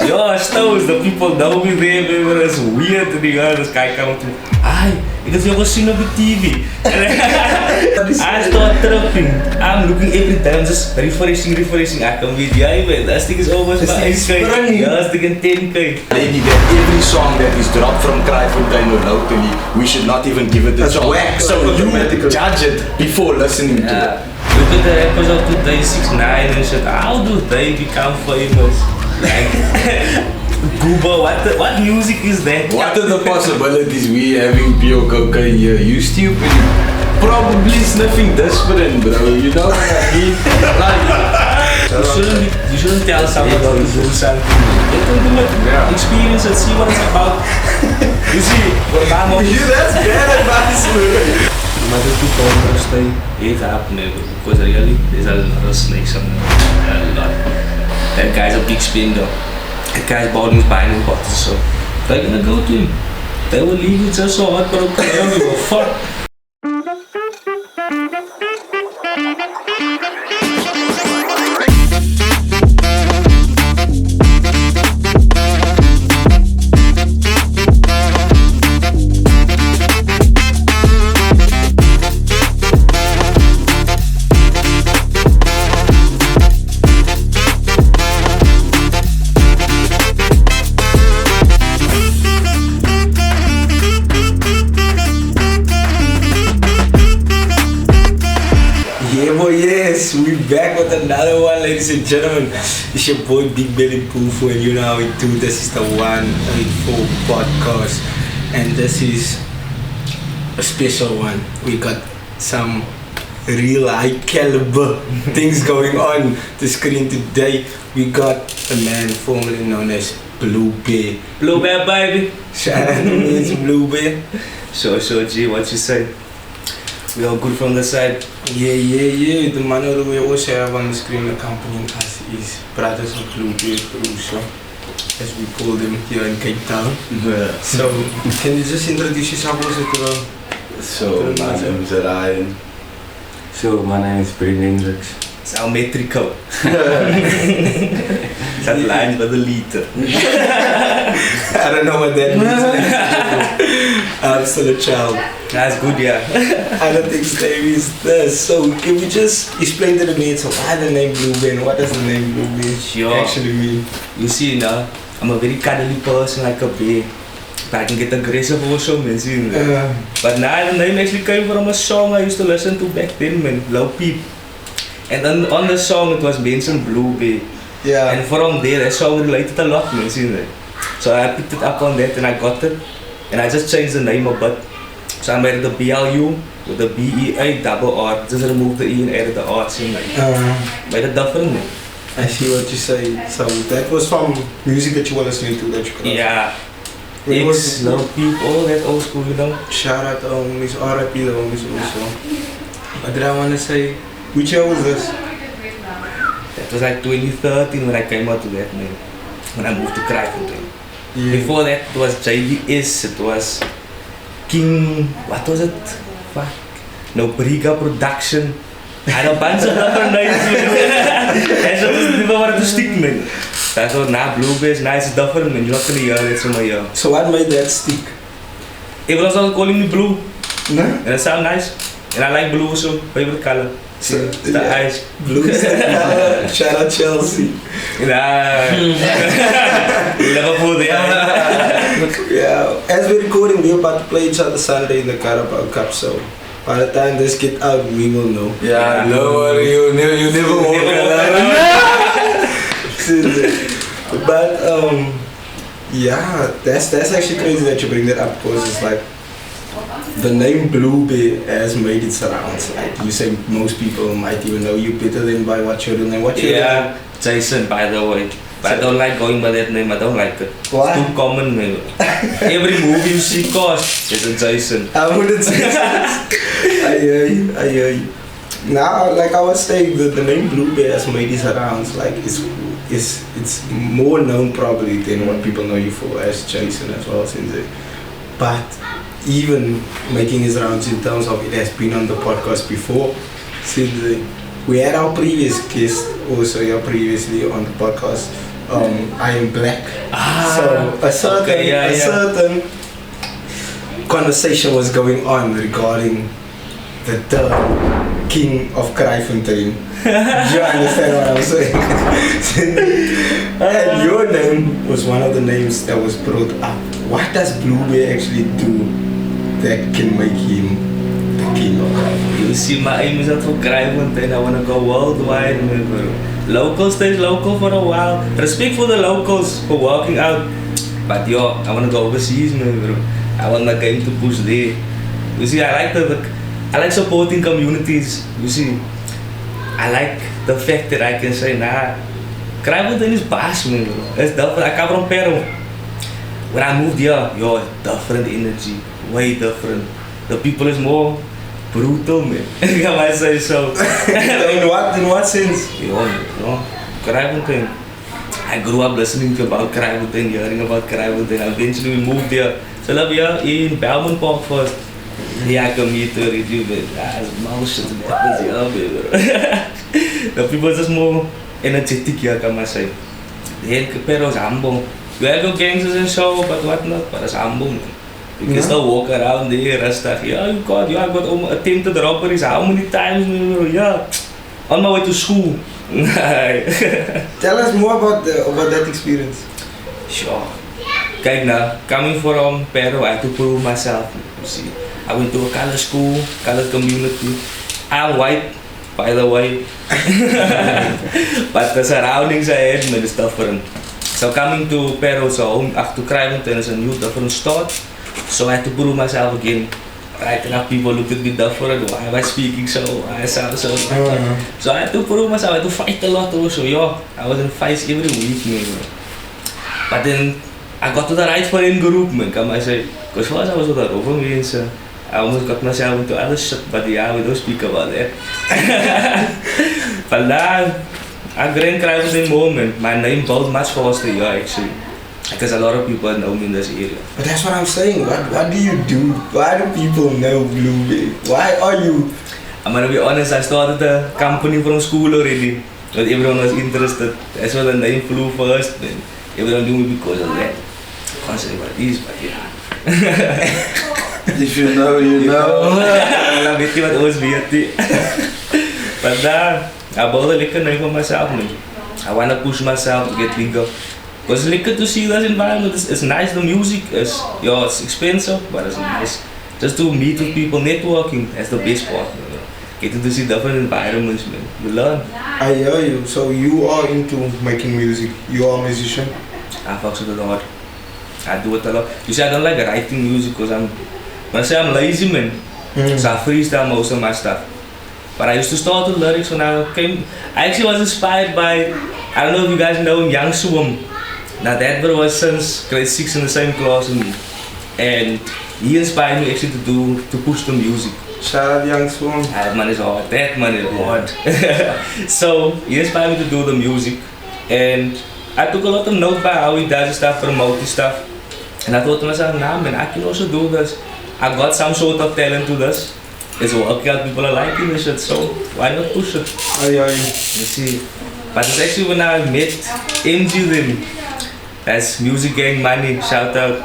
Ja, Stones, the people know me there, man. It's weird to die this guy come to me. Ai, ik heb jou gezien op de TV. I start tripping. I'm looking every time, just refreshing. I come with you, man. That thing is over. That thing is spring. Ja, dat thing 10K. Lady, that every song that is dropped from Cryfontaine or locally, we should not even give it a That's song. whack. So you judge it before listening to it. Look at the rappers of today, 6ix9ine and shit. How do they become famous? Like, Google, what music is that? What are the possibilities we having pure cocaine here? You stupid. Probably sniffing desperate, bro. You know what I mean? Like, You shouldn't tell someone to do something. Let them do it. Yeah. Experience it, see what it's about. You see, what my mom that's bad advice, bro. but the people stay it happening because really there's a lot of snakes on there. A lot. That guy's a big spender. That guy's bought his buying bottles, so they're gonna go to him. They will leave it just so hot, but I don't give a fuck. Yes, we back with another one, ladies and gentlemen. It's your boy Big Belly Poofo, and you know how we do. This is the 184 podcast, and this is a special one. We got some real high caliber things going on the screen today. We got a man formerly known as Blu Bearr. Blu Bearr, baby. Shout out to me, it's Blu Bearr. So G, what you say? We all good from the side. Yeah. The man who we also have on the screen accompanying us is Brothers of Blu Bearr Crucial, as we call them here in Cape Town. Yeah. So, can you just introduce yourself also to the... So, my name is Ryan. So, my name is Brandon Hendricks. It's our metrico. That line by the liter. I don't know what that means. I'm still a child. That's good, yeah. I don't think his name is this. So, can we just explain to the mates why the name Blu Bearr and what does the name Blu Bearr Sure. actually mean? You see now, I'm a very cuddly person like a bear. But I can get aggressive also, man. See, but now the name actually came from a song I used to listen to back then, man. Low Peep. And then on the song it was mentioned Blu Bearr. Yeah. And from there, that song related a lot, man. See that? So I picked it up on that and I got it. And I just changed the name a bit. So I made the BLU with the BEA-R. Just removed the E and added the R. See, like, made it different, man. I see what you say. So that was from music that you were listening to that you could Yeah. When was X, it? Low Peep, all that old school, you know. Shout out to homies, RIP the homies also. What did I want to say? Which year was this? That was like 2013 when I came out to that, man. When I moved to Cryfontaine. Yeah. Before that it was JBS, it was King, what was it? Fuck. No, Briga Production. I had a bunch of different names, man. And so was never wanted to stick, man. That's what now Blu Bearr is nice, it's different, man. You're not gonna hear it from my ear. So what made that stick? Everyone started calling me Blue, No? and it sounds nice. And I like blue also, favorite color. So, It's the eyes. Blue shout out Chelsea. Nah. Liverpool, Yeah. As we're recording, we're about to play each other Sunday in the Carabao Cup, so by the time this get out, we will know. Yeah, no worry, you never walk alone. But yeah, that's actually crazy that you bring that up because it's like the name Blu Bearr has made its rounds. Like you say, most people might even know you better than by what you're doing. What you're Yeah, Jason, by the way. But I don't like going by that name, I don't like it. Why? It's too common, man. Every movie you see cost is a Jason. I wouldn't say that. I hear you. Now, like I was saying, the name Blu Bearr has made its rounds. Like it's more known probably than what people know you for as Jason as well, since but even making his rounds in terms of it has been on the podcast before, since we had our previous guest also here previously on the podcast, I Am Black. Ah, So a certain conversation was going on regarding the king of Kraaifontein. Do you understand what I'm saying? And your name was one of the names that was brought up. What does Blu Bearr actually do that can make him the king of Kraaifontein? You see, my aim is not for Kraaifontein. I want to go worldwide, man, bro. Local stays local for a while. Respect for the locals for working out. But yo, I want to go overseas, man, bro. I want my game to push there. You see, I like supporting communities. You see, I like the fact that I can say, nah, Kraaifontein is baas, man, bro. It's different. I come from Peru. When I moved here, yo, different energy, way different. The people is more brutal, man. Can I say so? In what sense? Yo, Kraaifontein. I grew up listening to about Kraaifontein, hearing about Kraaifontein. Eventually we moved here. So I live here in Belmont Park first. Yeah, I can meet her, you, but that's bullshit. That was here, bro. The people are just more energetic here, can I say. Then Pero is humble. You have your gangsters and so, but whatnot, but it's humble, man. You can still walk around there, rustig. Yeah, I got attempted robberies how many times, bro? Yeah, on my way to school. Tell us more about that experience. Sure. Kijk now, coming from Peru, I had to prove myself. You see, I went to a colored school, colored community. I'm white, by the way. But the surroundings I had, man, is different. So coming to Peru, so after Kraaifontein is a new different start. So I had to prove myself again. Right now people look at me different. Why am I speaking so? Why I sound so? So I had to prove myself. I had to fight a lot also. Yo, I was in fights every week, man. But then I got to the right friend group, man. Can I say? Because first I was with the Rover means I almost got myself into other shit. But yeah, we don't speak about that. But now I grand Kraaifontein moment. My name built much faster here actually. Because a lot of people know me in this area. But that's what I'm saying. What do you do? Why do people know Blu Bearr? Why are you? I'm gonna be honest, I started a company from school already. But everyone was interested. That's why the name flew first. Then everyone knew me because of that. I can't say what it is, but yeah. If you know, you know. I weet wat ons weet. But I built a liquor name for myself, man. I wanna push myself to get bigger. Because it's good to see this environment. It's nice. The music is, yeah, it's expensive, but it's nice. Just to meet with people, networking, that's the best part. Man. Getting to see different environments, man. You learn. I hear you. So you are into making music. You are a musician. I fucks with it a lot. I do it a lot. You see, I don't like writing music because when I say I'm lazy, man, so I freestyle most of my stuff. But I used to start with lyrics when I actually was inspired by, I don't know if you guys know Young Swim. Now that bro was since grade 6 in the same class with me, and he inspired me actually to push the music. Shout out Young Swim. That man is hard. That man is hard. So he inspired me to do the music, and I took a lot of notes by how he does stuff, promoting stuff, and I thought to myself, nah man, I can also do this. I got some sort of talent to this. It's working out. People are liking this shit, so why not push it? You see, but it's actually when I met MG then. That's Music Gang Money, shout out,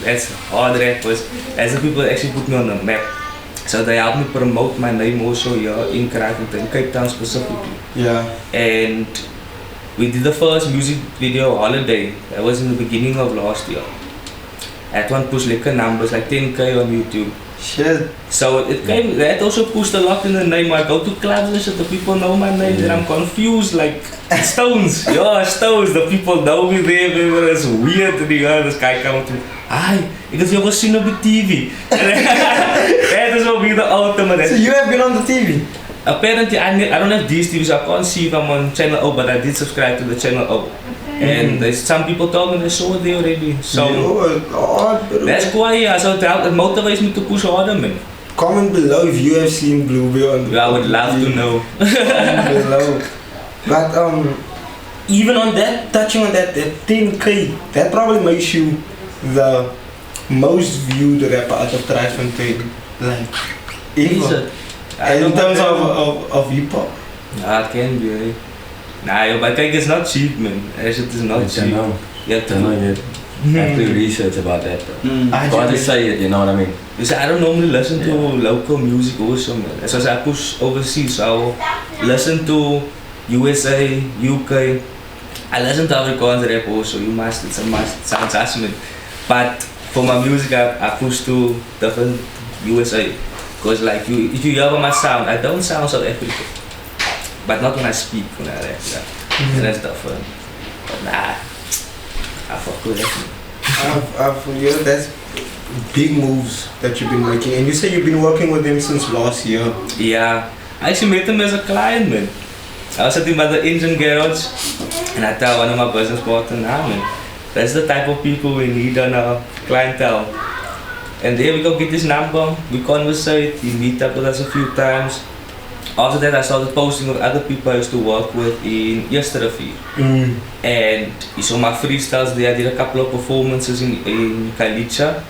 that's hard rappers. That's the people that actually put me on the map. So they helped me promote my name also here in Kraaifontein, Cape Town specifically. Yeah. And we did the first music video, Holiday. That was in the beginning of last year. That one pushed like numbers, like 10K on YouTube. Shit. So that also pushed a lot in the name. I go to clubs and shit, the people know my name, and I'm confused like Stones. Yeah, Stones, the people know me there, it's weird. And this guy comes to me, hi, ik heb jou gezien op de TV. That is what be the ultimate. So you have been on the TV? Apparently, I don't have these TVs, so I can't see if I'm on channel O, but I did subscribe to the channel O. And there's some people talking, they saw it there already. So that's why, yeah, so it motivates me to push harder, man. Comment below if you have seen Blu Bearr on the I would love to know. Comment below. But even on that, touching on that 10K, that probably makes you the most viewed rapper out of Kraaifontein, like ever. In terms of hip hop. Yeah, it can be, eh? Nah, yo, but kijk, it's not cheap, man. That shit is not I cheap. know. You have I know to. yet. I have to do research about that. Mm. Gotta say it, you know what I mean? You see, I don't normally listen to local music also, man. As I push overseas, so I will listen to USA, UK. I listen to Afrikaans rap also. It's a must. Sounds awesome. But for my music, I push to different USA. Because like if you hear my sound, I don't sound South African. But not when I speak, when I rap. Yeah. And that's different. But nah, I fuck with it. That's big moves that you've been making. And you say you've been working with them since last year. Yeah, I actually met him as a client, man. I was sitting by the engine garage and I tell one of my business partners, nah, man, that's the type of people we need on our clientele. And there we go get his number, we conversate, he meet up with us a few times. After that I started posting with other people I used to work with in Yesterday. And he saw my freestyles there. I did a couple of performances in Kalicha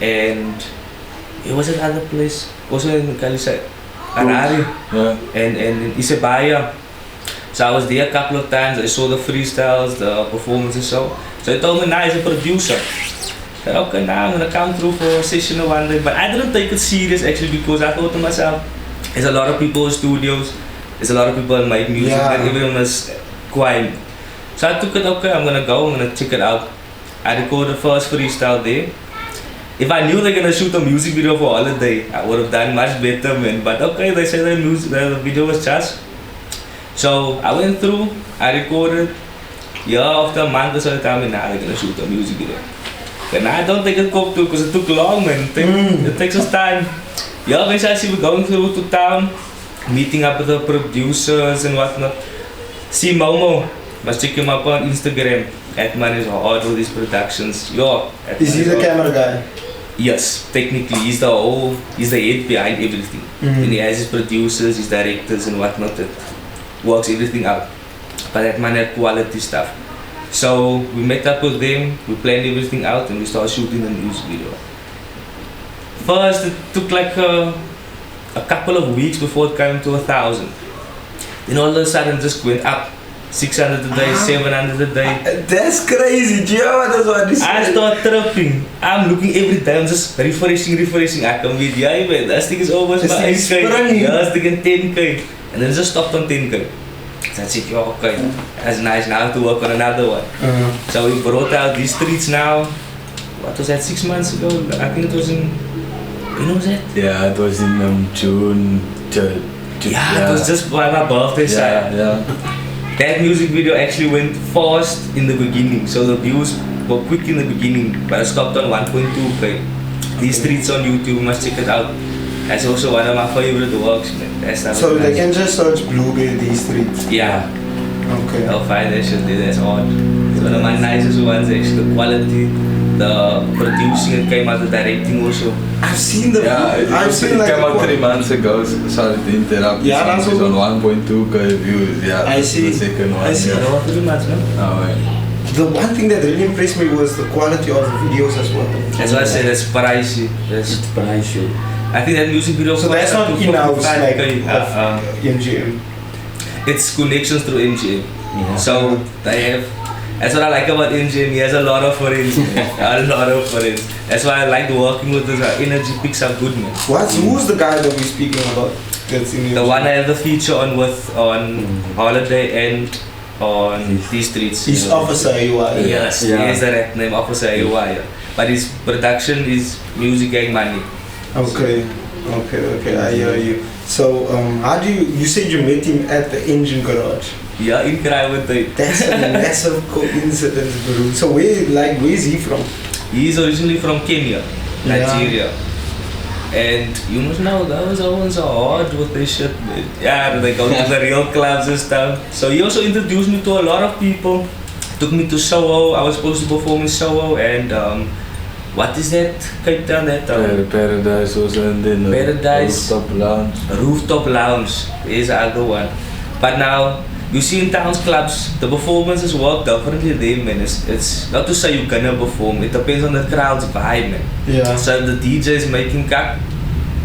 and it was another place, also in Kalicha, Harare, and in Isabaya. So I was there a couple of times, I saw the freestyles, the performances so he told me, nah, he's a producer. I said, okay, now I'm gonna come through for a session one day, but I didn't take it serious actually because I thought to myself, there's a lot of people in studios, there's a lot of people that make music and everyone is quiet. So I took it, okay, I'm gonna go, I'm gonna check it out. I recorded the first freestyle there. If I knew they're gonna shoot a music video for Holiday, I would have done much better, man. But okay, they said the video was just. So I went through, I recorded. Yeah, after a month or so, they told me, nah, they're gonna shoot a music video. But nah, I don't think it could because it took long, man. It takes us time. Yeah, eventually we're going through to town, meeting up with the producers and whatnot. See Momo, must check him up on Instagram. That man is hard with these productions. Yeah. Is he the camera guy? Yes, technically he's the head behind everything. And he has his producers, his directors and whatnot that works everything out. But that man had quality stuff. So we met up with them, we planned everything out and we started shooting the music video. First it took like a couple of weeks before it came to 1,000. Then all of a sudden it just went up. 600 a day, 700 a day. That's crazy, Joe. That's what this I start tripping. I'm looking every day, I'm just refreshing. I come with, yeah, man, that thing is almost my 8K. Yeah, that's thinking 10K. And then it just stopped on 10K. So I said, yo, okay, that's nice, now I have to work on another one. So we brought out these streets now. What was that, 6 months ago? I think it was in, when was that? Yeah, it was in June. It was just by my birthday side. That music video actually went fast in the beginning, so the views were quick in the beginning, but I stopped on 1.2K. These streets on YouTube, you must check it out. That's also one of my favorite works, man. So they can just search Blu Bearr these streets? Yeah. Okay. They'll find that shit there, that's art. It's one of my nicest ones actually, the quality, the producing, it came out, the directing also. I've seen the it came out 3 months ago, sorry to interrupt. Yeah, that's it's on 1.2K views. Yeah, I see. The second one. I see. Yeah. 3 months, no? Oh, yeah. The one thing that really impressed me was the quality of the videos as well. That's why I said that's pricey. It's pricey. I think that music video. So that's not in-house like MGM. It's connections through MGM. Yeah. So they have. That's what I like about MGM. He has a lot of friends. A lot of friends. That's why I like working with this. Energy picks up good, man. Who's the guy that we're speaking about? That's in the one I have the feature on Holiday and on these streets. He's Officer AY. Yes, he has the rap name Officer AY. But his production is Music Gang Money. Okay, I hear you. So, how do you said you met him at the engine garage? Yeah, in Kraaiwintuin. That's a massive coincidence, bro. So where's he from? He's originally from Kenya, Nigeria. And you must know, those ones are hard with this shit, man. Yeah, they go to the real clubs and stuff. So he also introduced me to a lot of people. Took me to Soho. I was supposed to perform in Soho and what is that? Cape Town, that Paradise also, and then Paradise Rooftop Lounge. Rooftop Lounge is the other one. But now you see in towns clubs, the performances work differently there, man. It's not to say you're gonna perform, it depends on the crowd's vibe, man. Yeah. So if the DJ is making cut,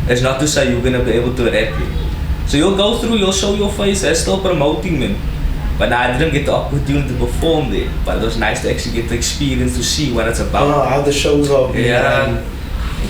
it's not to say you're gonna be able to rap it. So you'll go through, you'll show your face, that's still promoting, man. But now I didn't get the opportunity to perform there. But it was nice to actually get the experience to see what it's about. How the shows are. Yeah.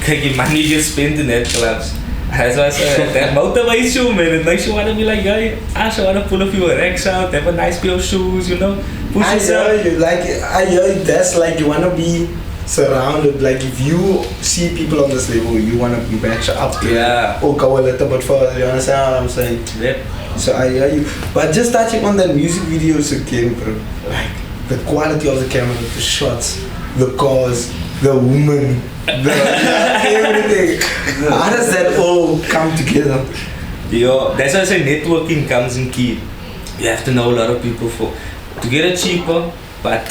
Kijk, je money gets spent in that clubs. That's why I said, that motivates you, man. It makes you want to be like, hey, I also want to pull a few racks out, have a nice pair of shoes, you know, push I yourself. hear you, like, I hear you, that's like you want to be surrounded, like if you see people on this level, you want to match up to Yeah. or go a little bit further, you understand what I'm saying? Yep. So I hear you. But just touching on that music videos again, bro, like the quality of the camera, the shots, the cars, the woman, everything. How does that all come together? Yo, that's why I say networking comes in key. You have to know a lot of people to get it cheaper, but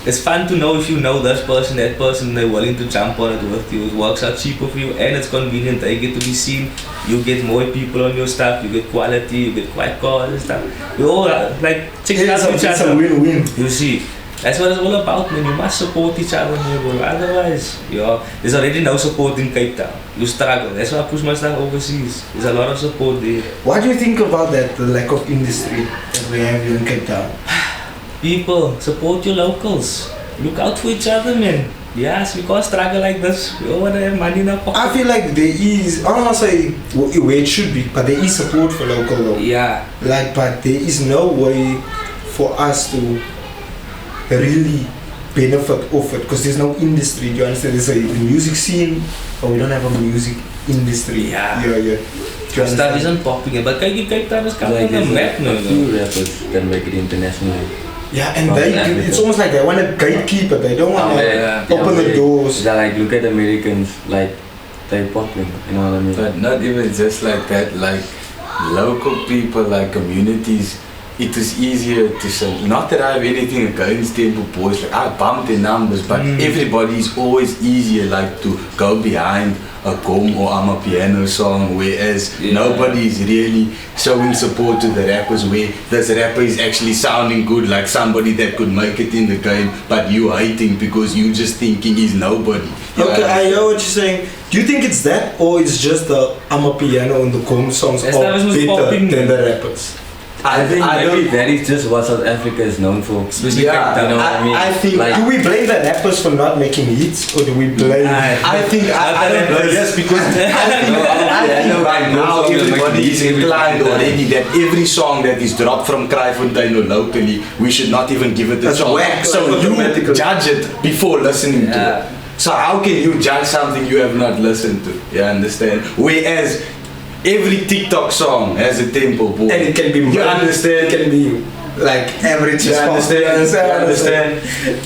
it's fun to know if you know this person, that person, they're willing to jump on it with you. It works out cheaper for you and it's convenient. They get to be seen. You get more people on your stuff. You get quality. You get quite cars and stuff. We all like check it out each other. It's a win-win. You see, that's what it's all about, man. You must support each other, man, bro. Otherwise, there's already no support in Cape Town. You struggle. That's why I push my stuff overseas. There's a lot of support there. What do you think about that, the lack of industry that we have here in Cape Town? People, support your locals. Look out for each other, man. Yes, we can't struggle like this. We all want to have money in our pocket. I feel like there is, I don't want to say where it should be, but there is support for local though. Yeah. Like, but there is no way for us to really benefit off it because there's no industry. Do you understand? There's a music scene, but we don't have a music industry. Yeah. Yeah. Do you Stuff understand? isn't popping, but Cape Town is coming Like on the there's map now. a few rappers that make it internationally. Yeah, and From they, Africa. it's almost like they want to gatekeep it. They don't want to yeah. open the doors. They're like, look at Americans, like they popping, you know what I mean? But not even just like that, like local people, like communities, it is easier to say, not that I have anything against Temple Boys, like I bumped their numbers, but everybody is always easier like to go behind a gom or I'm a piano song, whereas nobody is really showing support to the rappers where this rapper is actually sounding good, like somebody that could make it in the game, but you hating because you just thinking he's nobody. Okay, I know what you're saying. Do you think it's that, or it's just the I'm a piano and the gom songs That's are that was better popping. than the rappers? I think I maybe don't- that is just what South Africa is known for. Especially Yeah, Cape Town. You know what I mean? I think, Like- do we blame the rappers for not making hits, or do we blame? I think I don't know, yes, because I think right now Most of them everybody make is music inclined every time. already that every song that is dropped from Kraaifontein or locally, we should not even give it a That's chance. whack, So like, you automatically. judge it before listening to Yeah. it. So how can you judge something you have not listened to? You understand? Whereas every TikTok song has a tempo, boy. And it can be You understand? It can be like average. You as fuck. understand? You understand?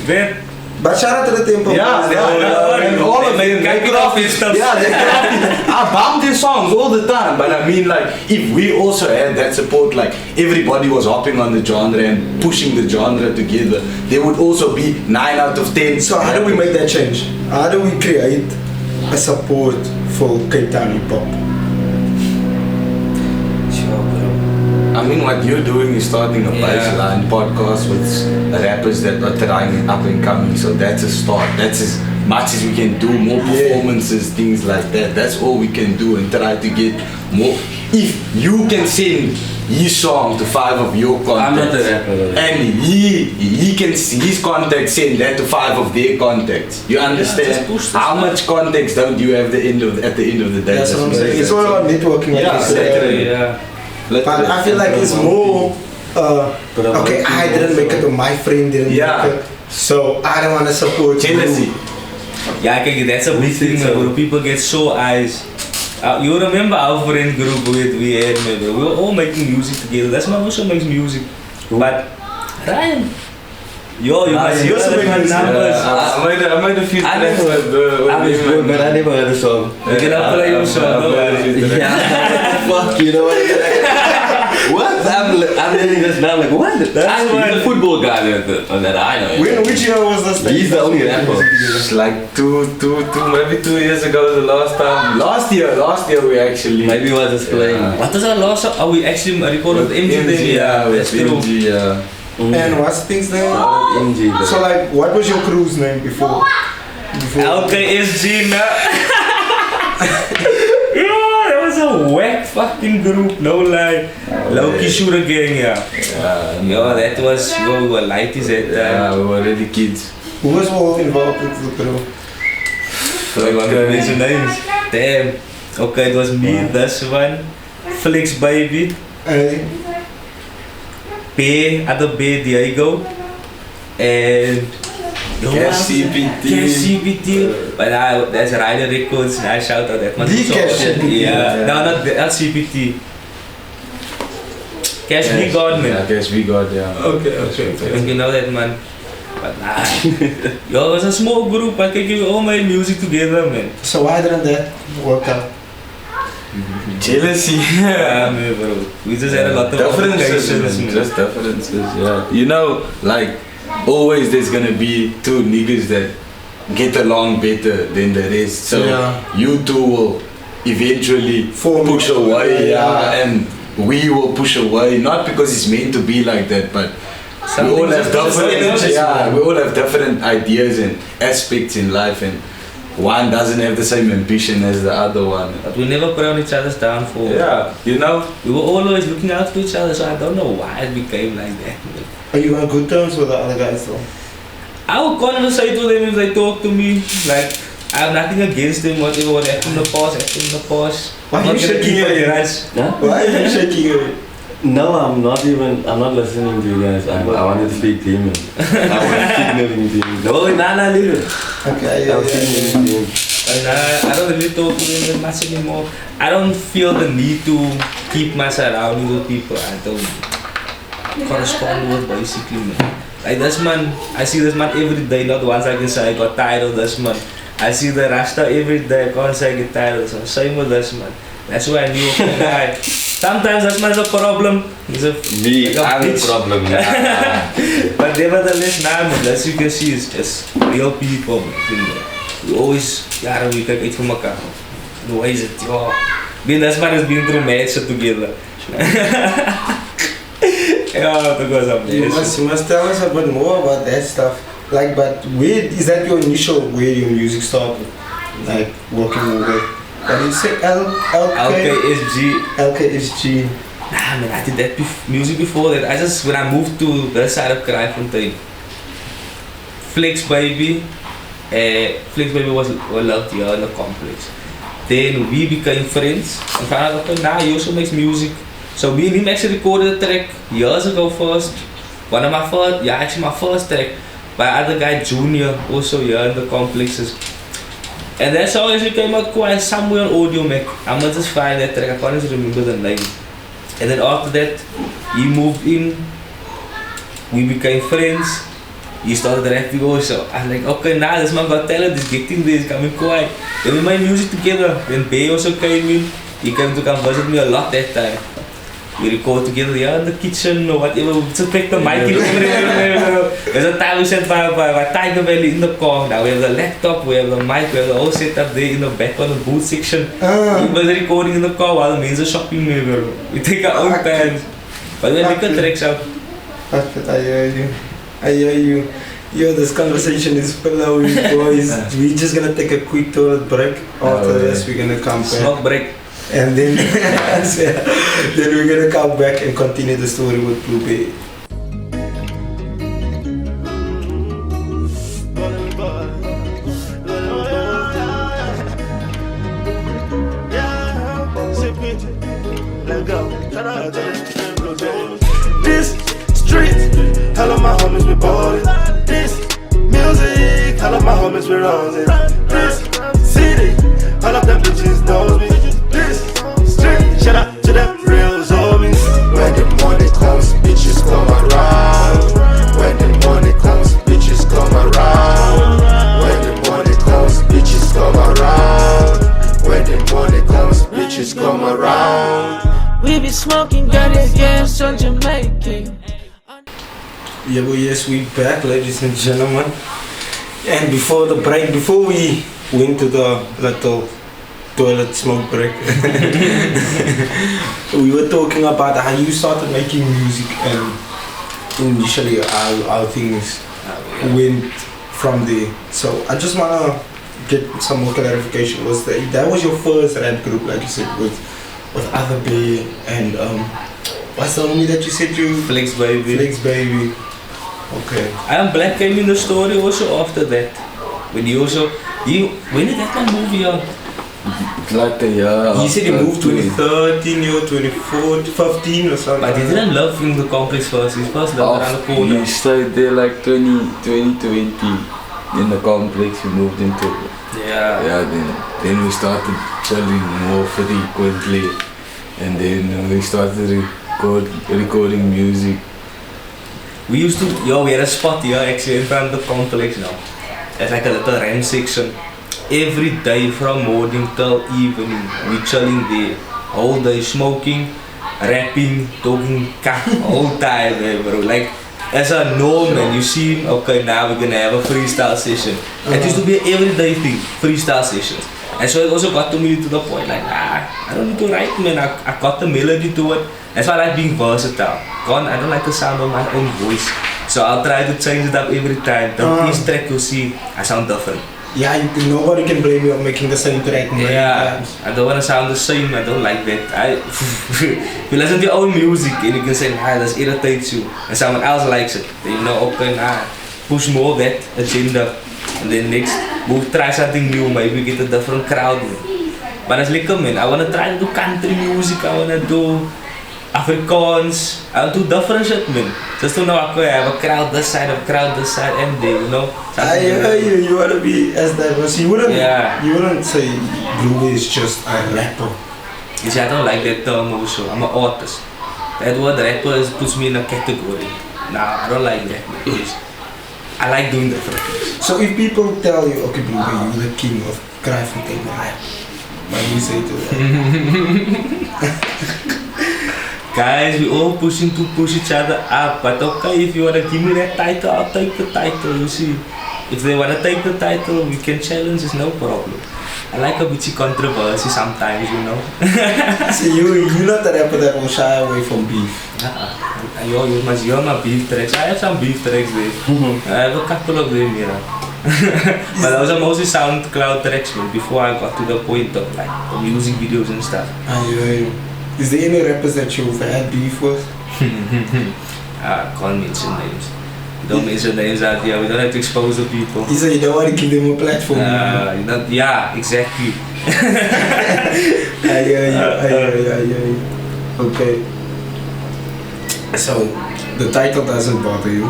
Man, But shout out to the tempo. And all of them, They they get off his stuff. Yeah, they get off it. I bump their songs all the time, but I mean, like, if we also had that support, like, everybody was hopping on the genre and pushing the genre together, there would also be 9 out of 10. So how do we make that change? How do we create a support for Cape Town hip hop? sure, bro. I mean, what you're doing is starting a Yeah. baseline podcast with rappers that are trying up and coming, so that's a start. That's as much as we can do, more performances, things like that. That's all we can do and try to get more. If you can send his song to 5 of your contacts, I'm not a rapper though. and he can his contacts send that to 5 of their contacts. You understand? just push this How stuff. much contacts don't you have at the end of the day? That's what I'm saying. It's all about networking. Like Yeah, you said. exactly. Yeah. But I feel like it's more. Okay, I didn't make it, or my friend didn't Yeah. make it, so I don't want to support you. Jealousy. Yeah, kijk, that's a big thing, so. bro. People get so eyes. You remember our friend group we had, man, bro. We were all making music together. That's my also makes music. But Ryan, yo, you must use yeah, my yeah, numbers. I made a few I tracks never- with I was good, but I never heard a song. You can play your song, don't worry. Yeah, fuck, you know what I mean? What? I'm learning this now, like, what? He's the football guy that I know. Which year was this thing? He's the only rapper. It's like maybe 2 years ago was the last time. Last year we actually. Maybe he was just playing. Yeah. What was our last song? Oh, we actually recorded with MG then. yeah, That's with true. MG, yeah. And what's the thing's name? MG, bro. So like, what was your crew's name before? LKSG, man. Yeah, that was a a whack fucking group, no lie. Low-key shooter gang, yeah. Yo, that was, we were lighties at that time. Yeah, we were already kids. Who was all involved with the group? I want to mention names. Damn. Okay, it was me, this one, Flex Baby, B, other B, Diego, and Cash CPT. Cash CPT. But that's Rider Records, and I shout out that man. The Cash CPT. Yeah, no, not CPT. Cash V God, man. Yeah, Cash V God, yeah. Okay. You know that, man. But nah. Yo, it was a small group. I can give all my music together, man. So why didn't that work out? Jealousy. Yeah, man, bro. We just had a lot of differences, complications, man. man. Just differences, yeah. You know, like, always there's gonna be two niggas that get along better than the rest. So Yeah. you two will eventually Form push away, yeah. and we will push away. Not because it's meant to be like that, but we all have different, we all have different ideas and aspects in life, and one doesn't have the same ambition as the other one. But we never put on each other's downfall. Yeah, you know. We were always looking out for each other, so I don't know why it became like that. Are you on good terms with the other guys though? I would conversate with them if they talk to me. Like, I have nothing against them, whatever what happened in the past, Why are you shaking your head? Huh? Why are you shaking your head? No, I'm not listening to you guys. I wanted to speak to him. I want to speak nothing to him. No, nah, leave it. Okay, I'm speaking to him. And I don't really talk to them that much anymore. I don't feel the need to keep my surroundings with people I don't correspond with, basically, man. Like this man, I see this man every day, not once I can say I got tired of this man. I see the Rasta every day, I can't say I get tired of this man. Same with this man. That's why I knew, okay, sometimes this man is a problem. He's a I'm the bitch. problem. Nah. But nevertheless, now, man, as you can see, it's just real people, man. We always, yeah, we kijk iets voor elkaar. Hoe is het? Ja. Me and this man has been through mad shit together. Yeah, that was amazing. You must tell us a bit more about that stuff. Like, but where is that your initial where your music started? Like working with, what did you say? LKSG. LKSG. Nah, man, I did that music before that. I just, when I moved to the side of Kraaifontein, Flex Baby was loved here in the complex. Then we became friends and found out, okay, nah, he also makes music. So me and him actually recorded a track years ago first. One of my first, yeah, actually my first track by other guy Junior, also here in the complexes. And that's how it came out quite somewhere on Audio Mac. I must just find that track, I can't even remember the name. And then after that, he moved in, we became friends. He started rapping also. I was like, okay, nah, this man got talent, he's getting there, he's coming quiet. Then we made music together. Then Bay also came in. He came to come visit me a lot that time. We record together here in the kitchen or whatever. We just pick the mic in everywhere. There's a time we sat by Tiger Valley in the car. Now we have the laptop, we have the mic, we have the whole setup there in the back on the booth section. We was recording in the car while the men are shopping there, bro. We take our own time. But we make the tracks out. I hear you. Yo, this conversation is flowing, boys. We're just gonna take a quick toilet break. After this, we're gonna come back. Smoke break. And then, then we're gonna come back and continue the story with Blu Bearr. This street, all of my homies we ballin'. This music, all of my homies we rollin'. This city, all of them bitches knows me. This street, shout out to them real homies. When the money comes, bitches come around. When the money comes, bitches come around. When the money comes, bitches come around. When the money comes, bitches come around. We be smoking dirty gas on Jamaican. Yeah, well, yes, we back, ladies and gentlemen. And before the break, before we went to the little toilet smoke break, we were talking about how you started making music and initially how things went from there. So I just wanna get some more clarification. That was your first rap group, like you said, with with Other Bearr and what's the homie that you said you? Flex Baby. Flex Baby. Okay. And Black came in the story also after that. When he also, when did that one movie out? Like a year. He said he after moved 2013 or 2015 or something. But he didn't love in the complex first. His first love around the corner. He stayed there like 2020 in the complex. We moved into it. Yeah. Then we started chilling more frequently, and then we started recording music. We used to, we had a spot here actually in front of the complex now. It's like a little RAM section. Every day from morning till evening, we chilling there. All day smoking, rapping, talking cock, all time, bro. Like, as a norm, man, you see, okay, now we're gonna have a freestyle session. It used to be an everyday thing, freestyle sessions. And so it also got to me to the point, like, I don't need to write, man. I got the melody to it. That's why I like being versatile. I don't like the sound of my own voice. So I'll try to change it up every time. Each track you see, I sound different. Yeah, nobody can blame you on making the same track. Yeah, I don't want to sound the same. I don't like that. If you listen to your own music and you can say, that irritates you, and someone else likes it, then you know, okay, push more of that agenda. And then next, we'll try something new, maybe get a different crowd. But it's like, man, I want to try to do country music, I want to do Afrikaans, I want to do different shit, man. Just to know, okay, I have a crowd this side, and there, you know. You want to be as diverse. You wouldn't say Blu Bearr is just a rapper. You see, I don't like that term also. I'm an artist. That word rapper puts me in a category. Nah, I don't like that because I like doing different things. So if people tell you, okay, Blu Bearr, you're the king of craft and rap, what do you say to that? Guys, we all pushing to push each other up, but okay, if you wanna give me that title, I'll take the title, you see. If they wanna take the title, we can challenge, it's no problem. I like a bit of controversy sometimes, you know. So you're not the rapper that will shy away from beef? You must hear my beef tracks. I have some beef tracks there. I have a couple of them here. But those are mostly SoundCloud tracks, man, before I got to the point of like the music videos and stuff. Is there any rappers that you've had beef with? I can't mention names. We don't mention names out here, we don't have to expose the people. You say you don't want to give them a platform? Yeah, exactly. I hear you. Okay. So, the title doesn't bother you.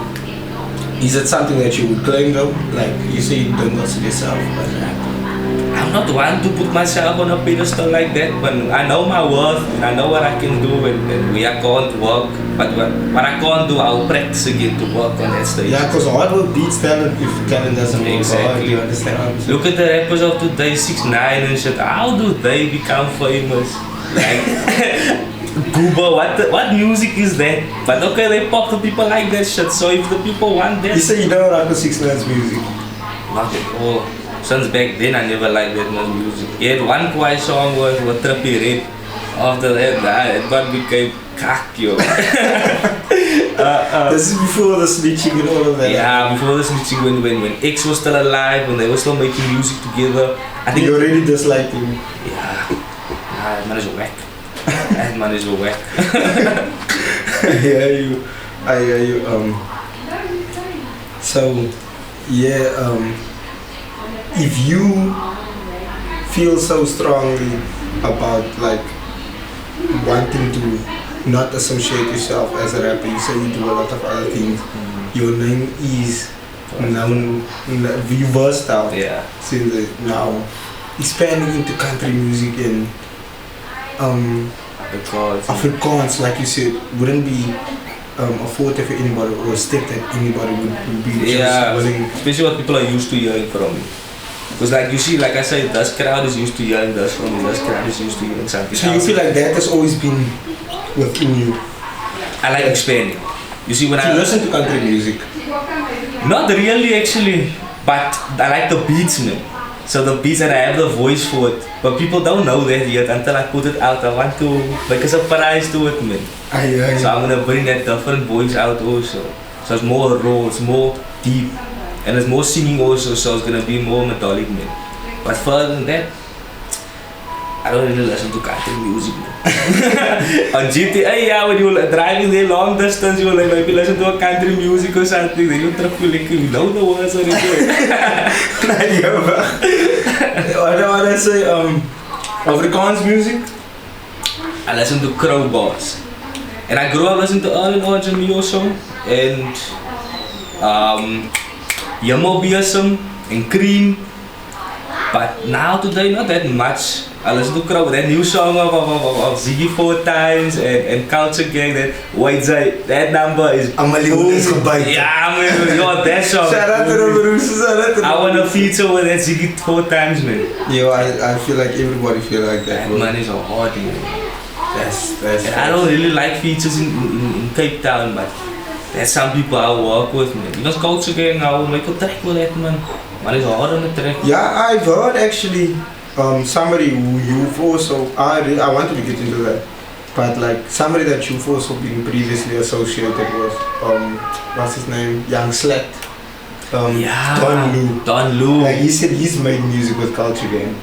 Is it something that you would claim though? Like, you say you don't consider yourself as a rapper. I'm not one to put myself on a pedestal like that, but I know my worth and I know what I can do and where I can't work. But what I can't do, I'll practice again to work on that stage. Yeah, because hard work beats talent if talent doesn't work hard, you understand? Look at the rappers of today, 6ix9ine and shit. How do they become famous? Like, Gooba, what music is that? But okay, they pop to people like that shit, so if the people want that... You say you don't rock with 6ix9ine's music? Not at all. Since back then, I never liked that much music. He had one quiet song was Trippy Red. After that, that one became cock, yo. This is before the snitching and all of that. Yeah, before the snitching, when X was still alive, when they were still making music together. I think you already disliked him. Yeah, that man is whack. That man is whack. I hear you. So, yeah, if you feel so strongly about like wanting to not associate yourself as a rapper, you say you do a lot of other things. Your name is known, you versatile. Yeah. Since now expanding into country music and Afrikaans, like you said, wouldn't be a forte for anybody or a step that anybody would be just willing. Especially what people are used to hearing from me. Because like you see, like I said, this crowd is used to hearing this from me, this crowd is used to hearing something. So you feel like that has always been within you? I like expanding. You see when I listen to country music? Not really actually, but I like the beats, man. So the beats and I have the voice for it. But people don't know that yet until I put it out. I want to make a surprise to it, man. So I'm gonna bring that different voice out also. So it's more raw, it's more deep. And there's more singing also, so it's gonna be more metallic, man. But further than that, I don't really listen to country music. On GTA, yeah, when you're driving there long distance, you like maybe listen to a country music or something. Then you like you know the words or anything. What do I say? Afrikaans music. I listen to Crowbars, and I grew up listening to Earl and Orange and Mio song and Yamo Biasum and Cream. But now today not that much. I listen to Crowd, that new song of Ziggy 4 Times and Culture Gang, that White Zay, that number is yeah man, yo, that song. Shout out to the producers, shout out to the I want to feature with that Ziggy 4 Times, man. Yo, I feel like everybody feel like that, bro. Man is a hard man. That's And I don't really like features in Cape Town, but there's some people I work with, man. You know, Culture Gang, I will make a track with that, man. Man is hard on the track. Yeah, I've heard actually somebody who you've also, I wanted to get into that, but like somebody that you've also been previously associated with, what's his name? Young Slat. Yeah. Don Lou. Like he said he's made music with Culture Gang.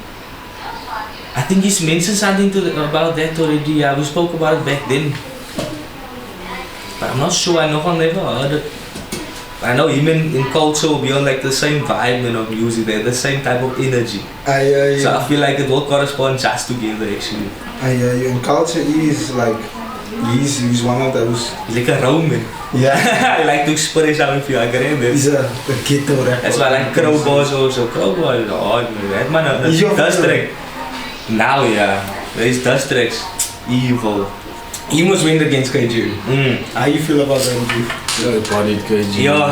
I think he's mentioned something about that already. Yeah, we spoke about it back then. But I'm not sure, I know I've never heard it. I know him in culture will be on like the same vibe of music, they're the same type of energy. So I feel like it will correspond just together actually. In culture is like, he's one of those. He's like a Roman. Yeah. I like to express how I feel, I get in there. He's a ghetto rapper. That's why I like Crowbars also. Crowbars is hard, man. That man, He's your dust favorite? track. Now yeah, there's dust tracks. Evil. He must win against KG. How you feel about that, G? Yo, bodied KG. Yo. I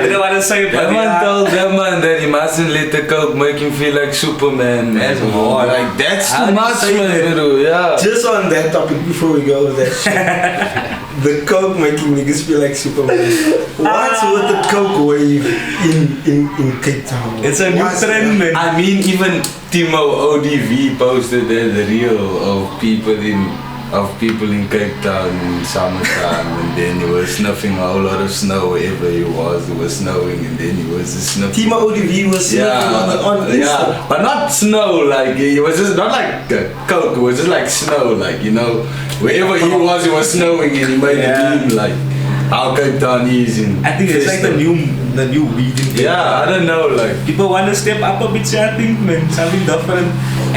didn't want to say it, but that man told that man that he mustn't let the coke make him feel like Superman. That's man. hard. Like, that's How too do you much, say that? man, bro. Yeah. Just on that topic before we go with that shit. The coke making niggas feel like Superman. What's with the coke wave in Cape Town? It's a new What's trend, man. I mean, even Timo ODV posted that reel of people in Cape Town in summertime, and then he was snuffing a whole lot of snow wherever he was. It was snowing, and then he was just snuffing. Timo ODV was on Insta. Yeah, but not snow, like it was just not like coke. It was just like snow, like you know, wherever he was, it was snowing, and he made a meme like how Cape Town is in. I think it's like the new weed in Cape Yeah, I Town. don't know, like People want to step up a bit, I think, man. Something different.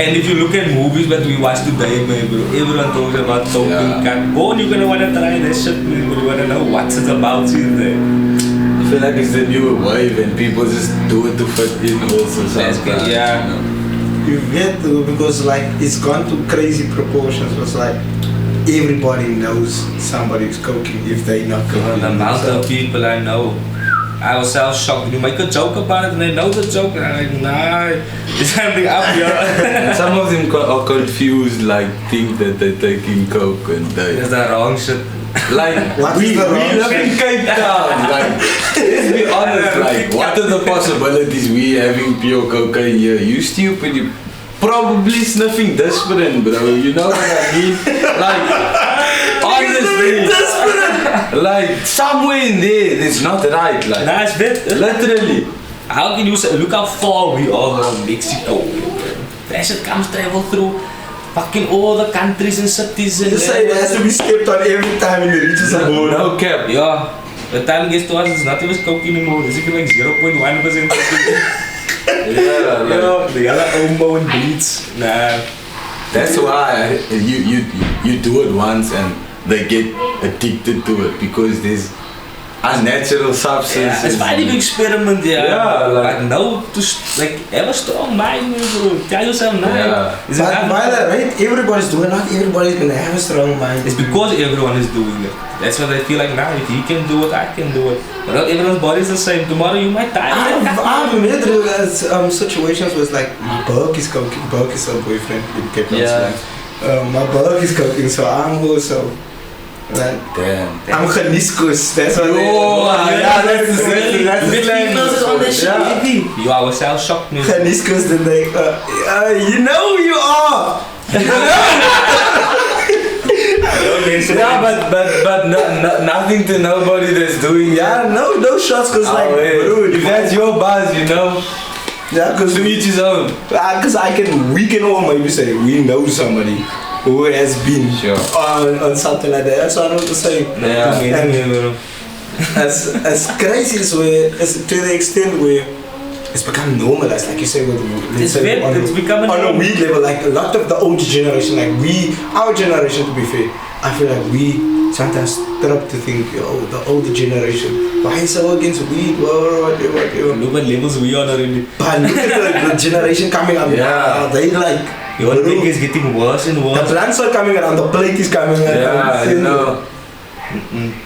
And if you look at movies that we watch today, man, bro, everyone talks about token cat. Go, you're gonna wanna try that shit, man. You wanna know what it's about in there. I feel like it's the new wave, and people just do it to fit in also. That's good, sometimes, yeah. you know. You get to, because like it's gone to crazy proportions. It's like everybody knows somebody's coking if they not coking. The amount of people I know. I was so shocked. You make a joke about it and they know the joke and I'm like, nah, there's something up here. And some of them are confused, like think that they're taking coke and they That's the wrong shit. like What we is the wrong live in Cape Town. Like let's be honest, like what are the possibilities we having pure cocaine here? You stupid, you probably sniffing desperate, bro. You know what I mean? Like honestly, like somewhere in there, it's not right. Like Nah, it's bit. literally. How can you say, look how far we are from Mexico. That shit comes travel through fucking all the countries and cities and You say it has to be skipped on every time it reaches a border. No cap. Yeah. The time it gets to us, it's not even coke anymore. It's even like 0.1% coke. Yeah, like, The yellow omo and beats. Nah. that's why you do it once and they get addicted to it because there's unnatural substances. Yeah, it's fine if you experiment, Yeah, like no, like have a strong mind, bro. Tell yourself no. Yeah. It's But enough. by the right, everybody's doing it. Not everybody's gonna have a strong mind. It's because everyone is doing it. That's why they feel like now if he can do it, I can do it. But not everyone's body is the same. Tomorrow you might die. I've met situations where it's like my Burke is coking, Burke is her boyfriend in Cape Town. Yeah. My Burke is coking, so I'm also like Damn. I'm geniskus. That's what that's the same. That's the slang. Yeah. You ourselves shocked me. Geniskus, then they, you know who you are. Yeah, but nothing to nobody that's doing Yeah, no shots, cause like, dude, if that's your buzz, you know. Yeah, because To each his own. we can all maybe say we know somebody who has been Sure. on something like that. That's what I want to say. Yeah. And as crazy as as to the extent where it's become normalized, like you say, with let's say It's becoming on a normal. weed level. Like a lot of the older generation, like our generation, to be fair, I feel like we sometimes stop to think, oh, the older generation, why is so against weed? Whatever. Look what levels we on already. But look at the generation coming up now. They like. Your thing is getting worse and The worse. plants are coming around, the plate is coming around. Yeah, I know.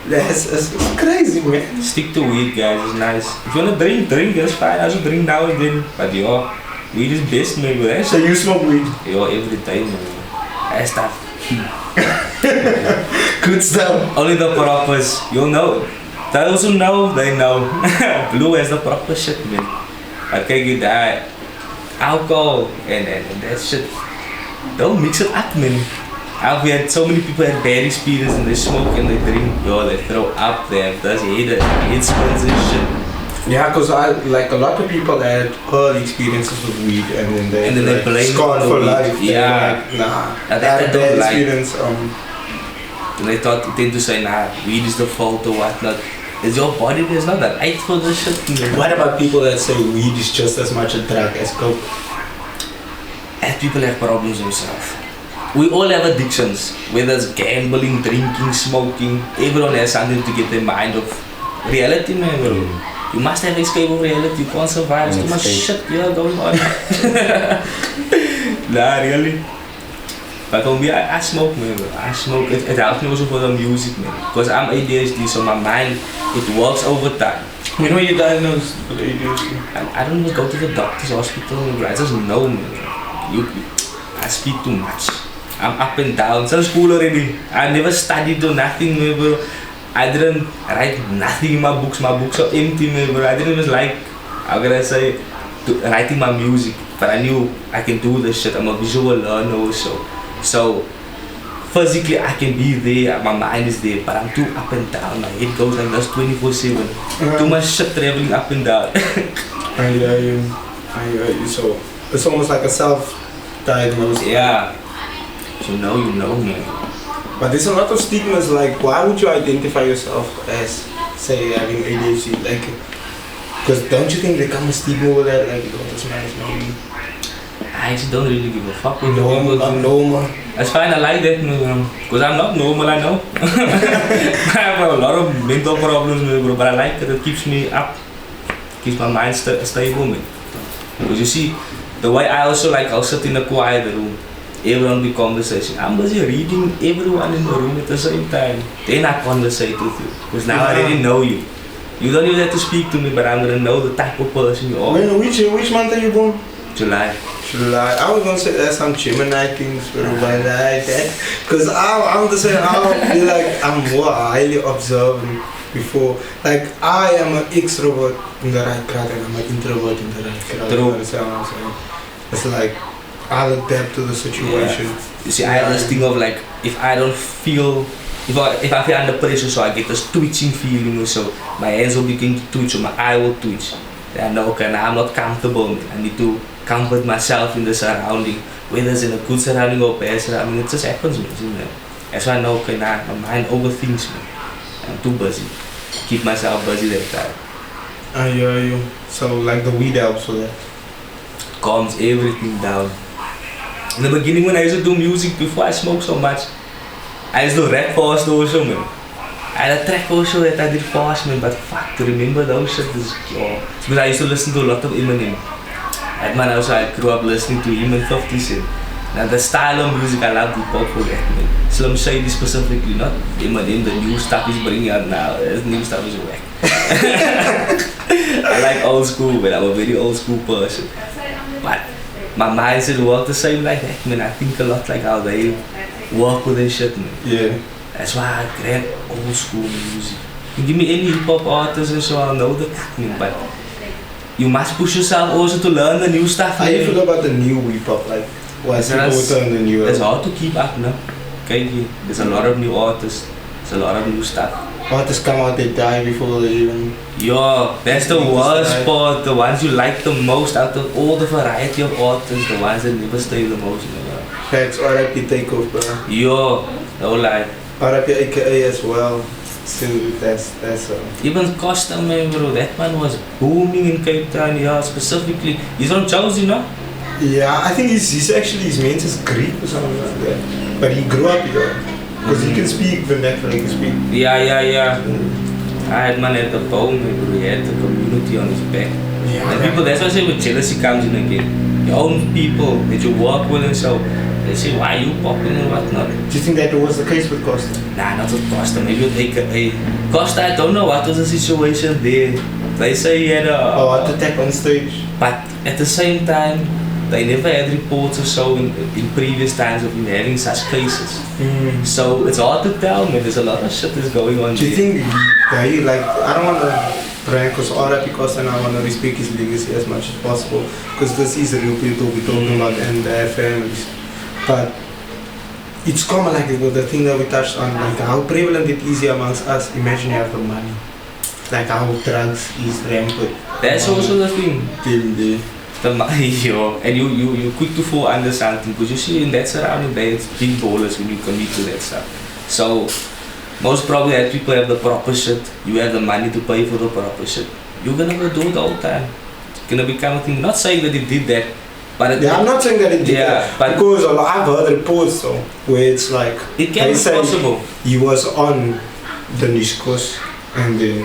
It's crazy, man. Stick to weed, guys. It's nice. If you wanna drink, that's fine. I should drink now and then. But yo, weed is best, man. Bro. So you smoke weed? Yo, every time, man. That's stuff. Good stuff. Only the proppers. You'll know. Those who know, they know. Blue has the proper shit, man. I can't get that alcohol and that shit. Don't mix it up, man. I've had so many people had bad experience and they smoke and they drink. Yo, they throw up, they have this head spins and shit. Yeah, because like a lot of people had early experiences with weed and then they blame scarred it on for weed. life. They're Yeah. like, nah. That I had I a don't bad like. experience. And they tend to say, nah, weed is the fault or whatnot. It's your body that's not that right for this shit. Man. What about people that say weed is just as much a drug as coke? And people have problems themselves. We all have addictions, whether it's gambling, drinking, smoking. Everyone has something to get their mind off reality, man. Bro. You must have escape of reality. You can't survive. There's too much shit going on. Nah, really. But for me, I smoke, man. Bro. I smoke. It helps me also for the music, man. Because I'm ADHD, so my mind, it works overtime. When were you diagnosed with ADHD? I don't even go to the doctor's hospital, bro. I just know, man. I speak too much. I'm up and down. Since school already. I never studied or nothing, man, bro. I didn't write nothing in my books. My books are empty, man, bro. I didn't even like, how can I say, writing my music. But I knew I can do this shit. I'm a visual learner also. So, physically I can be there, my mind is there, but I'm too up and down. My head goes like this 24/7. Too much shit traveling up and down. I hear you. So, it's almost like a self-diagnosis. Yeah. So now you know, man. But there's a lot of stigmas, like why would you identify yourself as, say, having ADHD? Like, because don't you think there comes a stigma with that? Like, oh, this man is maybe I actually don't really give a fuck with normal, people. abnormal. That's fine, I like that, man. Because I'm not normal, I know. I have a lot of mental problems, man, bro, but I like it. It keeps me up. Keeps my mind stable, man. Because you see, the way I also like, I'll sit in a quiet room. Everyone be conversation. I'm busy reading everyone in the room at the same time. Then I conversate with you. Because now I already know you. You don't even have to speak to me, but I'm gonna know the type of person you are. Which month are you born? July. I was gonna say there's some Gemini things, but like that. Because I'm the same. I feel like I'm more highly observant before. Like I am an extrovert in the right crowd and I'm an introvert in the right crowd. True. You understand what I'm saying? It's like I'll adapt to the situation. You see, I have this thing of like, if I don't feel, if I feel under pressure, so I get this twitching feeling or so, my hands will begin to twitch or my eye will twitch. Then I know, okay, now I'm not comfortable, man. I need to comfort myself in the surrounding, whether it's in a good surrounding or bad surrounding, it just happens, man. That's why I know, okay, now my mind overthinks, man. I'm too busy. Keep myself busy that time. I hear you. So like the weed helps with that. Calms everything down. In the beginning when I used to do music, before I smoked so much, I used to rap fast also, man. I had a track also that I did fast, man, but fuck, to remember those shit is, because I used to listen to a lot of Eminem. That man also, I grew up listening to him and 50 Cent. Now the style of music, I love hip-hop for that, man. Slim Shady specifically, not Eminem, the new stuff he's bringing out now. His new stuff is whack. I like old school, but I'm a very old school person. But my mindset work the same like that, man. I think a lot like how they work with their shit, man. Yeah. That's why I grab old school music. You give me any hip hop artists and so I'll know the man, but you must push yourself also to learn the new stuff. How do you feel about the new hip hop? Like what people would turn the new? It's hard to keep up now. Okay, there's a lot of new artists, there's a lot of new stuff. artists come out, they die before they even. Yo, that's the worst part. The ones you like the most out of all the variety of artists, the ones that never stay the most. Facts, RIP Takeoff, bro. Yo, no lie. RIP AKA as well. So that's Even Costa, man, bro, that man was booming in Cape Town, yeah, specifically. He's from Chelsea, no? Yeah, I think he's actually, his main is Greek or something like that. But he grew up here. Because he can speak vernacular, he can speak. Yeah. I had man at the bone, bro, he had the community on his back. Yeah, And people, that's why I say when jealousy comes in again. Your own people that you work with and so, they say, why are you popping and whatnot? Do you think that was the case with Costa? Nah, not with Costa, maybe with AKA. Costa, I don't know what was the situation there. They say he had a heart attack on stage. But at the same time, they never had reports or so in previous times of him having such cases. So it's hard to tell, man. There's a lot of shit that's going on. Do you think they, like, I don't want to prank because RIP Costa and I want to respect his legacy as much as possible because this is the real people we're talking about and their families. But it's common, like the thing that we touched on, like how prevalent it is here amongst us. Imagine you have the money. Like how drugs is rampant. That's also the thing. Till The money, yo, and you quick to fall under something because you see in that surrounding there it's big ballers when you commit to that stuff. So most probably that people have the proper shit, you have the money to pay for the proper shit. You're gonna go do it all the time. It's gonna become a thing. Not saying that he did that, but I'm not saying that it did that, but because I've heard reports though where it's like it can be possible. He was on the Nishkos and then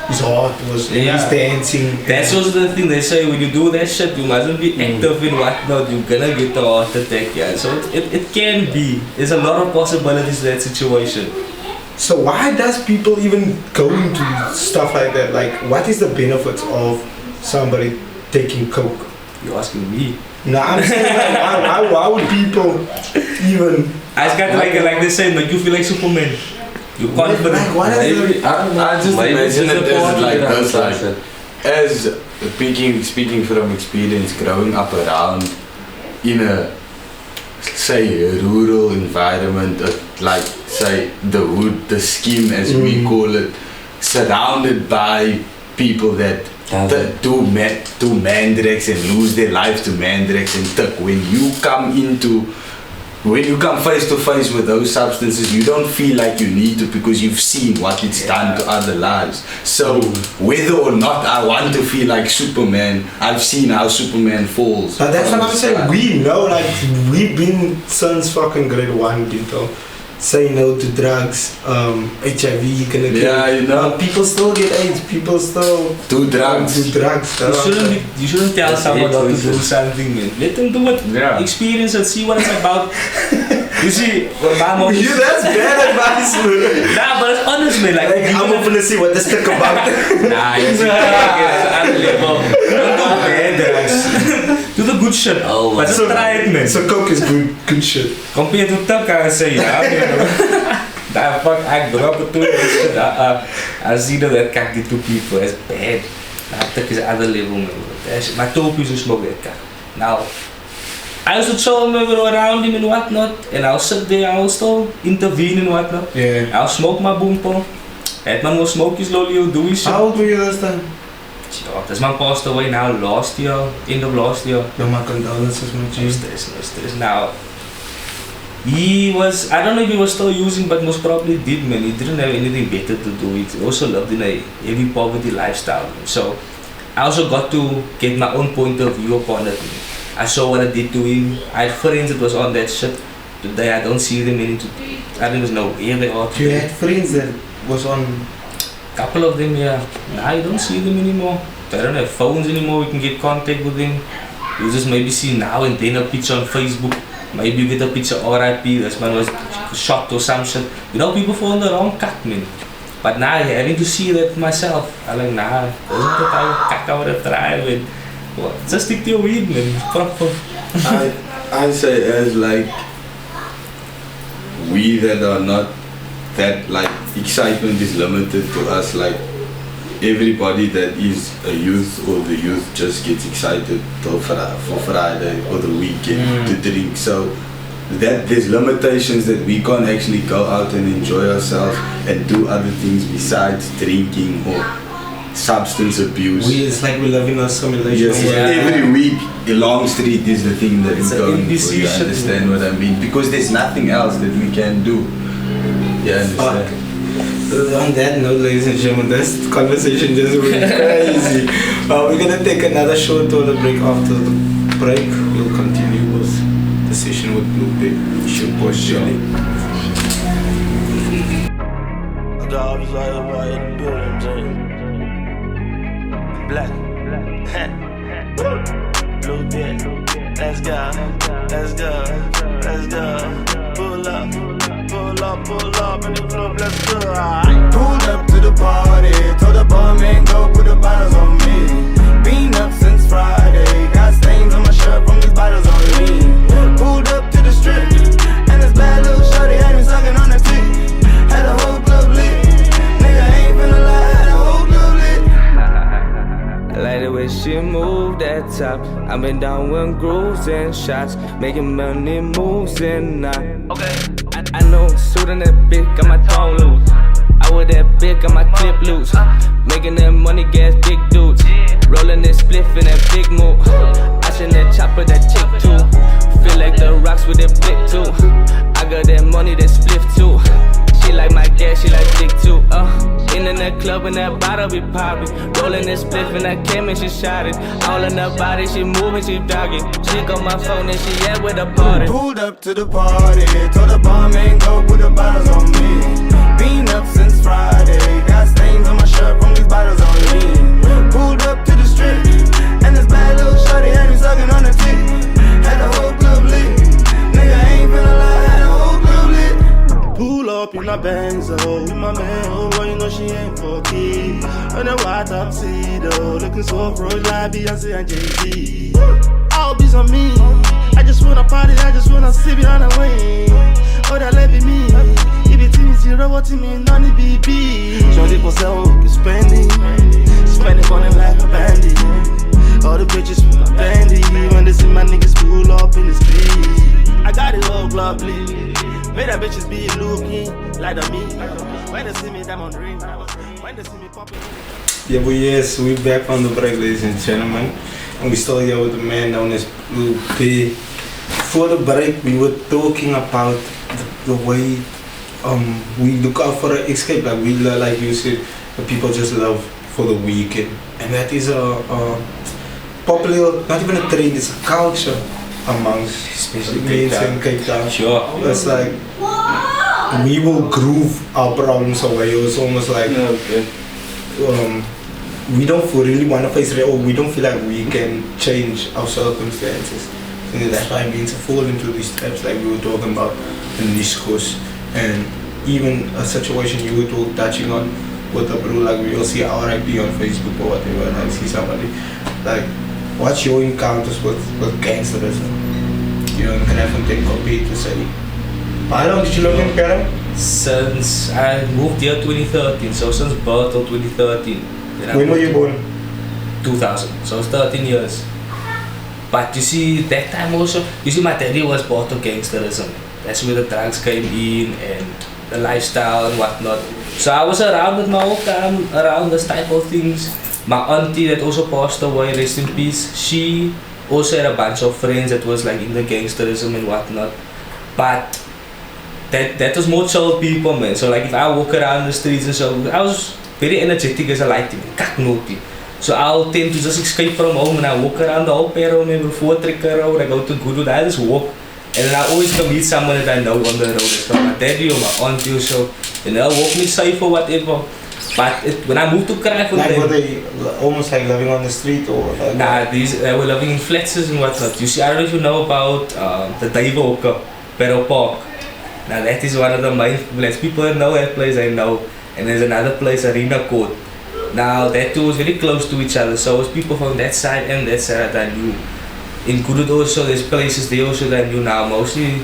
his heart was he's dancing. That's also the thing they say when you do that shit you mustn't be active in whatnot, you're gonna get a heart attack, yeah. So it can be. There's a lot of possibilities to that situation. So why does people even go into stuff like that? Like what is the benefits of somebody taking coke? You're asking me? No, I'm saying like, why would people even I just got like they say, make you feel like Superman. You're confident. Like, what is I just imagine it as like this, like as speaking from experience, growing up around in a say rural environment, like say the hood, the scheme as we call it, surrounded by people that do mandrakes and lose their lives to mandrakes and tuck. When you come face to face with those substances, you don't feel like you need to because you've seen what it's done to other lives. So whether or not I want to feel like Superman, I've seen how Superman falls. But that's what I'm saying. We know, like we've been since fucking grade 1, you know. Say no to drugs, HIV, you know. People still get AIDS, people still do drugs. You shouldn't tell someone not to do something, man. Let them do it, experience and see what it's about. You see, well, that's bad advice, man. Nah, but it's honest, man. Like I'm gonna see what this talk about. Nah, you see, it's other level. Don't do bad drugs. Do the good shit. Oh, but just try it, man. So coke is good shit. Compared to tuck, I say, nah, fuck, I grew up with two shit. I see that can't get to people. It's bad. Nah, tuck is other level, man. My top is to smoke that car. Now, I used to chill around him and whatnot, and I'll sit there, I'll still intervene and whatnot. Yeah. I'll smoke my boom pong. That man will smoke his slowly, he'll do his shit. How old were you last time? Yeah, this man passed away now last year, end of last year. No, my condolences, my G. No stress. Now, he was, I don't know if he was still using, but most probably did, man. He didn't have anything better to do. He also lived in a heavy poverty lifestyle. So, I also got to get my own point of view upon it. I saw what I did to him. I had friends that was on that shit. Today I don't see them anymore. I don't even know where they are today. You had friends that was on... Couple of them, yeah. Now you don't see them anymore. They don't have phones anymore. We can get contact with them. You just maybe see now and then a picture on Facebook. Maybe you get a picture RIP. This man was shot or some shit. You know, people fall in the wrong cut, man. But now having to see that myself, I'm like, nah, isn't the type of cut I would have tried with. Well, just stick to your weed, man. Proper. I say as like we that are not that like excitement is limited to us, like everybody that is a youth or the youth just gets excited for Friday or the weekend to drink. So that there's limitations that we can't actually go out and enjoy ourselves and do other things besides drinking or substance abuse. It's like we live in a simulation. Yes, world. every week Long Street is the thing that It's we're an going for. You indecision. understand what I mean? Because there's nothing else that we can do. You understand? On that note, ladies and gentlemen, this conversation just went crazy. We're gonna take another short toilet break. After the break, we'll continue with the session with Blu Bearr. Shoot boy Jelly. Black. Blu Bearr. Let's go. Let's go. Let's go. Pull up. Pull up, pull up in the club, let's go. Pulled up to the party, told the barman go put the bottles on me. Been up since Friday, got stains on my shirt from these bottles on me. Pulled up to the strip, and this bad little shorty had me sucking on the teeth. Had a whole club lit, nigga ain't finna lie, had a whole club lit. I like the way she moved that top. I've been down with grooves and shots, making money moves and not. Okay. I know, shooting that bitch, got my tongue loose. I with that bitch, got my clip loose. Making that money, gas, big dudes. Rolling this spliff in that big move. I should that chopper, that chick too. Feel like the rocks with that blick too. I got that money, that spliff too. She like my gas, she like dick too. In that club and that bottle be popping. Rolling this spliff and I came and she shot it. All in her body, she moving, she dogging. She got my phone and she at with a party. Pulled up to the party, told the barman go put the bottles on me. Been up since Friday, got stains on my shirt from these bottles on me. Pulled up to the strip, and this bad little shorty had me sucking on the teeth. Had the whole club lit, nigga ain't finna lie, had the whole club lit. Pull up in a Benzo with my man, oh boy, you know she ain't for keys. On a white tuxedo, looking so fresh like Beyonce and Jay-Z. All beats on me, I just wanna party, I just wanna sip it on the way. Oh, that let me, if it means zero, what it mean, none it BB. Shorty for sale, you spending money like a bandit. All the bitches with my bandy, when they see my niggas pull up in the street. I got it all globally. May that bitches be looking like me. When they see me diamond ring, when they see me popping. Yeah, but yes, we're back on the break, ladies and gentlemen. And we're still here with the man known as Blu Bearr. Before the break, we were talking about the way we look out for an escape. Like we, like you said, the people just love for the weekend. And that is a popular, not even a trend, it's a culture amongst Especially Cape Town. In Cape Town. Sure. It's like we will groove our problems away. It's almost like we don't really want to face it, or we don't feel like we can change our circumstances. And that's why it means to fall into these traps like we were talking about in discourse, and even a situation you were touching on with a bro, like we all see RIP on Facebook or whatever, and I see somebody like, what's your encounters with gangsterism? You know, can I take compared to say, how long did you live in Peru? Since I moved here 2013, so since birth till 2013. Then I When were moved you born? 2000, so it's 13 years. But you see, that time also, you see my daddy was part of gangsterism. That's where the drugs came in and the lifestyle and whatnot. So I was around with my whole time, around this type of things. My auntie that also passed away, rest in peace, she also had a bunch of friends that was like in the gangsterism and whatnot. But that was more chill people, man. So like if I walk around the streets and so, I was very energetic as a light man, kak naughty. So I'll tend to just escape from home and I walk around the whole Pero, maybe before Tricker Road, I go to Goodwood, I just walk. And then I always come meet someone that I know on the road. It's from my daddy or my auntie or so. And they'll walk me safe or whatever. But when I moved to Krakow, Like were they almost like living on the street or? Like nah, they were living in flats and whatnot. You see, I don't know if you know about the Diver Hooker, Pero Park. Now that is one of the main flats. People that know that place, I know. And there's another place, Arena Court. Now that two was very close to each other, so it was people from that side and that side that I knew. In Goodwood also, there's places there also that I knew now, mostly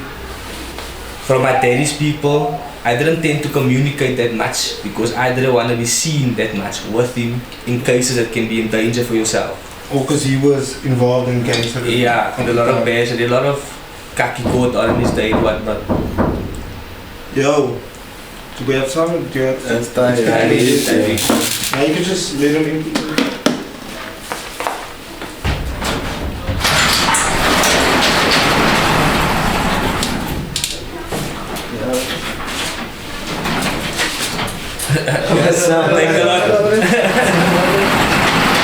from my daddy's people. I didn't tend to communicate that much because I didn't want to be seen that much with him in cases that can be in danger for yourself. Or because he was involved in gangsterism? Yeah, and a lot of bash, and a lot of khaki coat on his day and whatnot. Yo, do we have some? Do you have some? That's time. I need it, I think. Now you can just let him in. Yes, thank you lot.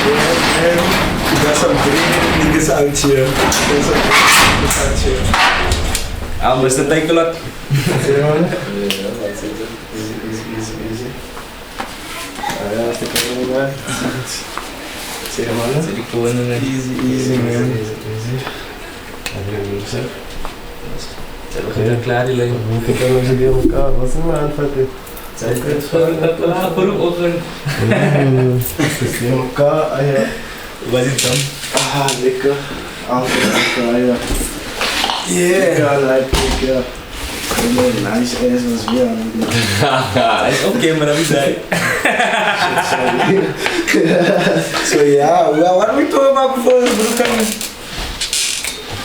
You got some great niggas out here. There's some great niggas out here. Mr. Thank you lot. See you, man? Easy. That's the camera, man. See you, man? Jadi kawan dengan Easy, man. kita klaar die lijn. Moet ik even zo deel elkaar? Wat is er maar aan het Baru open. Deel elkaar, ah ja. Was het dan? Ah, lekker. Altijd elkaar, ja. Yeah. Ja, like, ja. Nice ass was weer aan het Hij is oké, maar dat is hij. So yeah, well, what are we talking about before this book coming?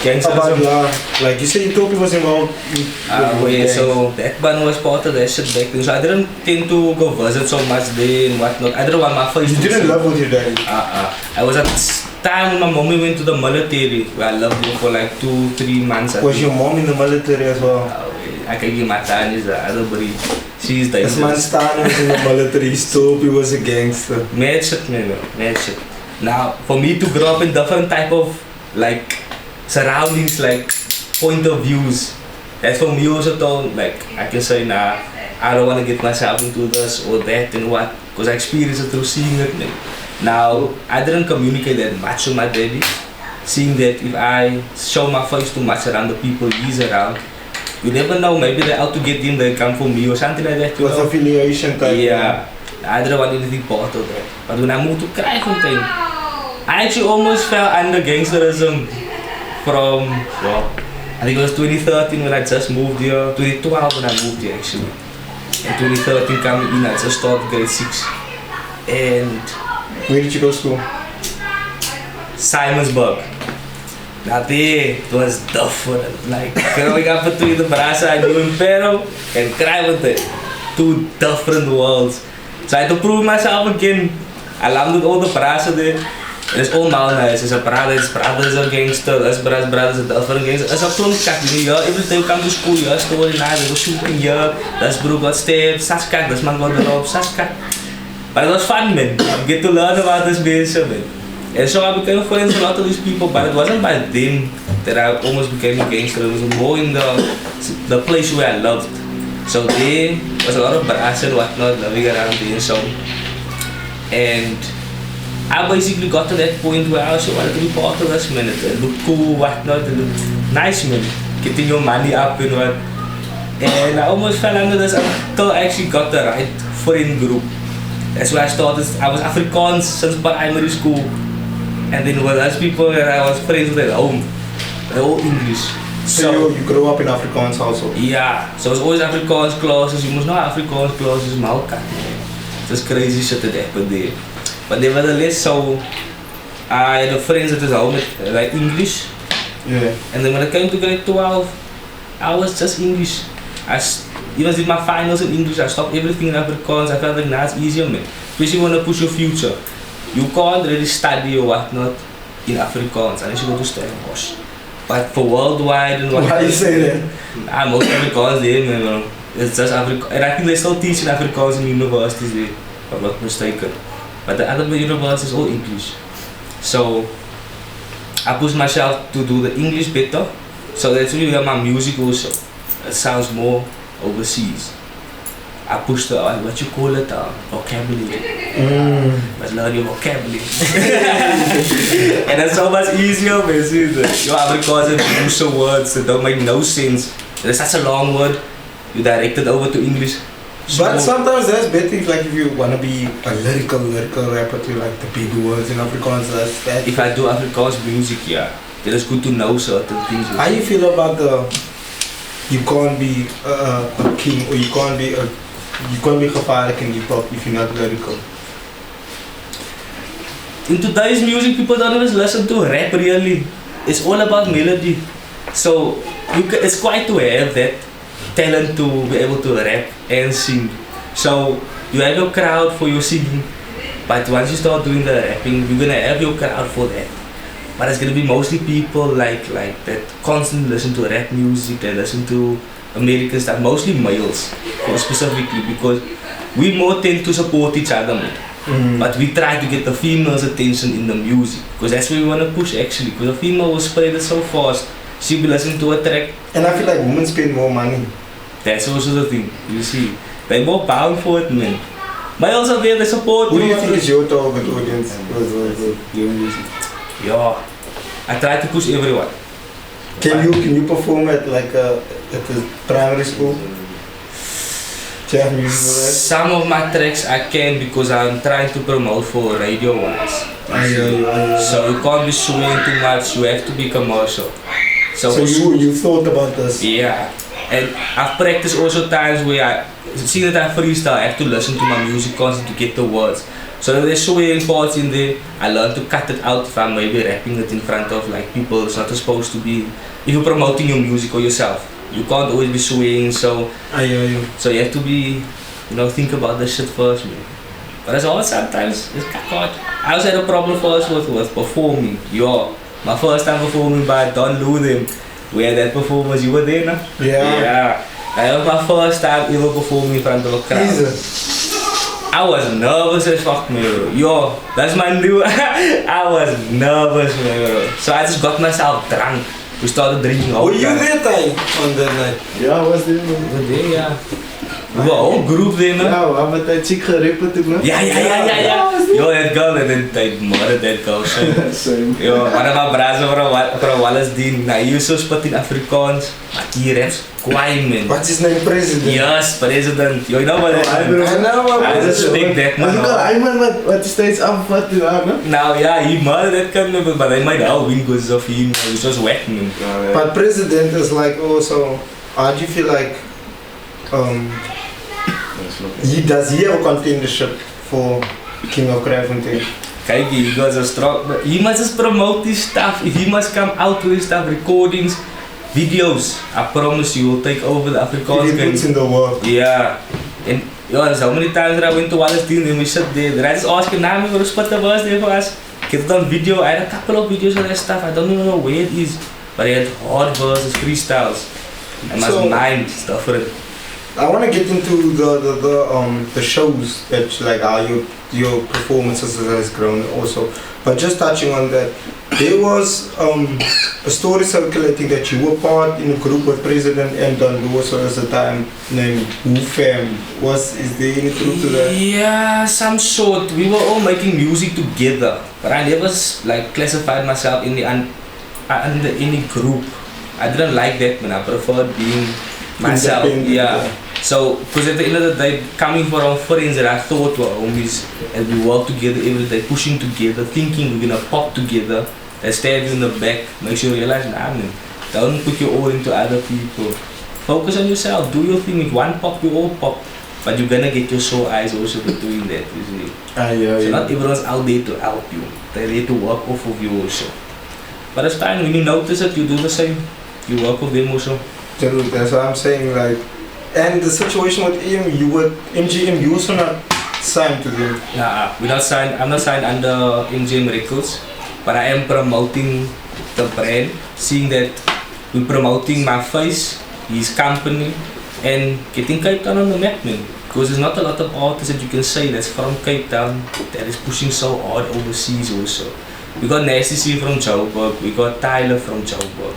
About like you said, Utopia was involved. Wait, so that band was part of that shit back then. So I didn't tend to go visit so much there and whatnot. I didn't want my first. You didn't love what you did. I was at time when my mommy went to the military. Where I lived there for like 2-3 months. Was your mom in the military as well? I can give my time is the other breed. She's the. This man Stan was in the military. Utopia was a gangster. Mad shit, man. Mad shit. Now, for me to grow up in different type of like surroundings, like point of views, that's for me also told, like I can say nah, I don't want to get myself into this or that and what, because I experienced it through seeing it. Man. Now I didn't communicate that much with my daddy, seeing that if I show my face too much around the people he's around, you never know, maybe they're out to get him, they come for me or something like that. Was affiliation type. Yeah, I didn't want anything part of that. But when I moved to Kraaifontein, I actually almost fell under gangsterism from, well, I think it was 2013 when I just moved here, 2012 when I moved here actually. In 2013 coming in, I just started grade 6. And where did you go to school? Simonsburg. Now there, it was different. Like growing up between the Brasa I knew in Pero and Kraaifontein. Two different worlds. So I had to prove myself again. I loved all the Brasa there. And it's all now nice. It's a brother, his brother's a gangster, his brother's a different gangster. It's a plum cat, you know, every time you come to school, you story nice, they go shooting here, this bro got stabbed, such cat, this man got robbed, such cat. But it was fun, man. You get to learn about this basic, man. And so I became friends with a lot of these people, but it wasn't by them that I almost became a gangster. It was more in the place where I loved. So there was a lot of brass and whatnot living around there and so. And I basically got to that point where I also wanted to be part of this, man. It looked cool, whatnot, it looked nice, man. Getting your money up and what. And I almost fell under this until I actually got the right friend group. That's where I started. I was Afrikaans since primary school. And then with those people that I was friends with at home, they're all English. So you grew up in Afrikaans also? Yeah, so it's always Afrikaans classes. You must know Afrikaans classes, Malka. Just crazy shit that happened there. But nevertheless, so I had friends at his home with like English. Yeah. And then when I came to grade 12, I was just English. Even did my finals in English, I stopped everything in Afrikaans. I felt like now it's easier, man. Especially when you push your future. You can't really study or whatnot in Afrikaans unless you go to Stellenbosch. But for worldwide and whatnot. Why you say that? I'm most Afrikaans there, man. It's just Afrikaans. And I think they still teach in Afrikaans in universities there, if I'm not mistaken. But the other universities is all English. So I pushed myself to do the English better. So that's really where my music also. It sounds more overseas. I pushed the what you call it, vocabulary. But learn your vocabulary. And it's so much easier, man. Your Afrikaans and use some words that don't make no sense. It's such a long word. You direct it over to English. But sometimes that's better if you wanna be a lyrical rapper to like the big words in Afrikaans. That's that. If I do Afrikaans music, yeah, then it's good to know certain things. How you feel about you can't be a king or you can't be gevaarlijk in hip hop if you're not lyrical? In today's music, people don't always listen to rap really. It's all about melody. So it's quite to have that talent to be able to rap and sing. So you have your crowd for your singing, but once you start doing the rapping, you're gonna have your crowd for that. But it's gonna be mostly people like that constantly listen to rap music, they listen to American stuff, mostly males specifically, because we more tend to support each other more. But we try to get the females' attention in the music, because that's where we want to push actually, because the female will spread it so fast, she'll be listening to a track. And I feel like women spend more money. That's also the thing, you see. They're more bound for it, man. Males are there, they support. Who do you think is your target audience with your music? Yeah, I try to push everyone. Can you perform at like at the primary school? Do you have music for that? Some of my tracks I can, because I'm trying to promote for radio wise. So you can't be swaying too much, you have to be commercial. So you thought about this? Yeah, and I've practiced also times where I see that I freestyle, I have to listen to my music constantly to get the words. So there's swaying parts in there, I learn to cut it out if I'm maybe rapping it in front of like people. It's not supposed to be, if you're promoting your music or yourself, you can't always be swaying, so so you have to be, think about this shit first, man. But it's hard sometimes, it's hard. I also had a problem first with performing. My first time performing by Don't Lose Them, where that performance, you were there, no? Yeah. That was my first time ever performing in front of a crowd. Jesus. I was nervous as fuck, man. That's my new. I was nervous, man. So I just got myself drunk. We started drinking all Were you there time on that night? Yeah, I was there. We were there, yeah. We were a whole group there, man. Ja, wat met dat chick gerippen toen, man. Yeah. Yo, that girl, they murdered that girl. Same. Yo, one of my brothers from Wallace Dean, he used to spit in Afrikaans, but he raps quite, man. What's his name? President? Yes, president. You know what that I know, man. I respect that, man. Hij man wat steeds afvat in haar, man. Now, yeah, he murdered that kind of, but I might have win because of him. He was just whack, man. But president is like also, how do you feel like, does he have a contendership for King of Kraventhing? Kijk, he was a strong, he must just promote his stuff. If he must come out with his stuff, recordings, videos, I promise you will take over the Afrikaans He puts in the work. Yeah. And there's so many times that I went to Wallace Dean and we sat there. The guys asking, nah, we spit the verse there for us. Get it on video. I had a couple of videos of that stuff. I don't even know where it is. But he had hard verses, freestyles. And my mind is different. I want to get into the shows that like how your performances has grown also, but just touching on that, there was a story circulating that you were part in a group with President and Don Lewis at the time named Wu Fam. Is there any truth to that? Yeah, some sort. We were all making music together, but I never like classified myself in the under any group. I didn't like that, man. I preferred being myself. Yeah. So, because at the end of the day, coming from friends that I thought were homies, and we work together every day, pushing together, thinking we're gonna pop together, they stab you in the back, makes you realize, nah, man, don't put your all into other people. Focus on yourself, do your thing. If one pop, you all pop. But you're gonna get your sore eyes also for doing that, you see. So not everyone's out there to help you. They're there to work off of you also. But it's fine, when you notice it, you do the same. You work with them also. Dude, that's what I'm saying, like, and the situation with MGM, you also not signed to them? Nah, we're not signed. I'm not signed under MGM Records, but I am promoting the brand, seeing that we're promoting my face, his company, and getting Cape Town on the map, man. Because there's not a lot of artists that you can say that's from Cape Town that is pushing so hard overseas also. We got Nasty C from Joburg, we got Tyler from Joburg.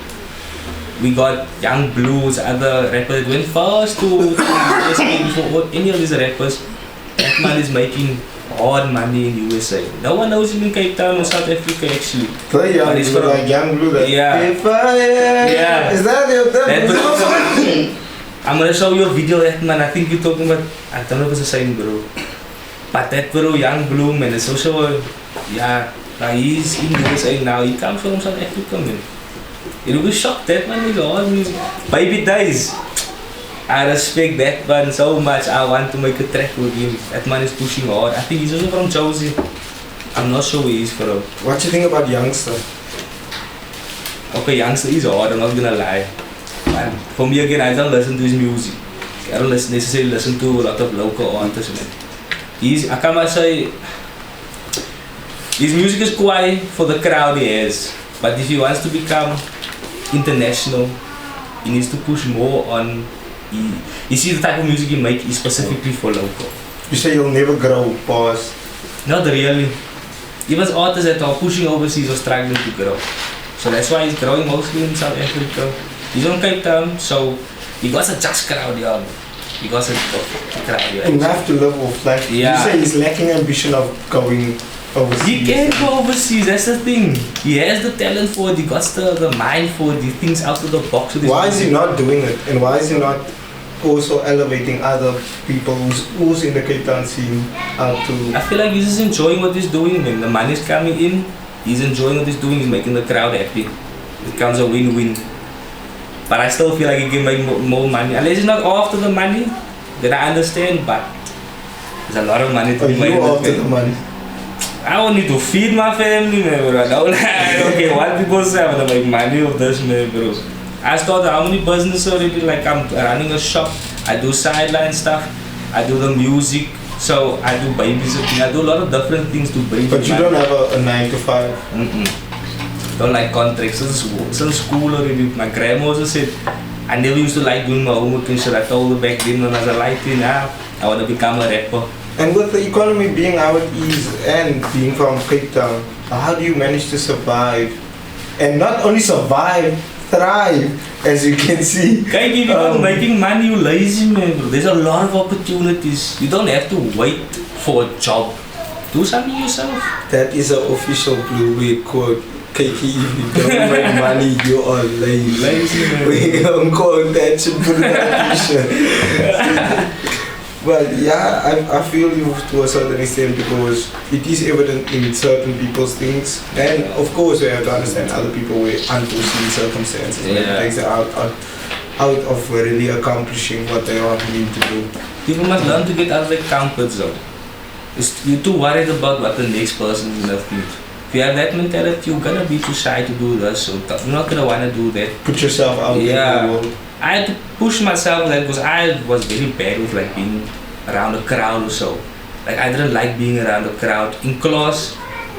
We got Young Blues, other rappers that went first to USA before any of these rappers. That man is making hard money in USA. No one knows him in Cape Town or South Africa actually. Play Young Blue, like Young Blue, like yeah. Is that I'm gonna show you a video that man, I think you're talking about, I don't know if it's the same bro. But that bro, Young Blue, man, it's also, yeah, now he's in USA now, he comes from South Africa, man. You'll be shocked, that man is hard music. Baby Days, I respect that man so much. I want to make a track with him. That man is pushing hard. I think he's also from Josie. I'm not sure where he's from. What do you think about Youngster? okay, youngster is hard, I'm not gonna lie. Man, for me again, I don't listen to his music. I don't necessarily listen to a lot of local artists, man. I can't say, his music is quite for the crowd he has, but if he wants to become international, he needs to push more on, you see the type of music he make is specifically for local. You say you'll never grow past. Not really. Even artists that are pushing overseas are struggling to grow. So that's why he's growing mostly in South Africa. He's on Cape Town, so he got a just crowd here. He got a crowd here. Enough to live off. Like Yeah. you say, he's lacking ambition of going overseas. He can go overseas, that's the thing. He has the talent for it, he got the mind for it, he thinks out of the box with his Why is he music. not doing it? And why is he not also elevating other people who's in the Cape Town scene to... I feel like he's just enjoying what he's doing, man. The money's coming in, he's enjoying what he's doing, he's making the crowd happy. It becomes a win-win. But I still feel like he can make more money. Unless he's not after the money, then I understand, but there's a lot of money to Are be made. you after the money? I don't need to feed my family, man, bro. I don't care what people say, I'm gonna make money of this, man, bro. I started how many businesses already, like I'm running a shop, I do sideline stuff, I do the music, so I do babysitting, I do a lot of different things to bring But you money. don't have a 9 to 5. Don't like contracts, since school already, my grandma also said, I never used to like doing my homework and shit. I told her back then when I was a lighter, now I want to become a rapper. And with the economy being how it is and being from Cape Town, how do you manage to survive? And not only survive, thrive, as you can see. Kijk, if you're not making money, you're lazy, man, bro. There's a lot of opportunities. You don't have to wait for a job. Do something yourself. That is an official Blu Bearr quote. Kiki, if you don't make money, you are lazy. Lazy, man. We don't quote that shit, put it on t-shirt. But yeah, I feel you to a certain extent because it is evident in certain people's things. And of course, we have to understand other people with unforeseen circumstances. When Yeah. things are out of really accomplishing what they are meant to do. People must learn to get out of their comfort zone. You're too worried about what the next person is gonna think. If you have that mentality, you're gonna be too shy to do that, so you're not gonna wanna do that. Put yourself out there in the world. I had to push myself with that because I was very bad with like being around a crowd or so. Like I didn't like being around a crowd. In class,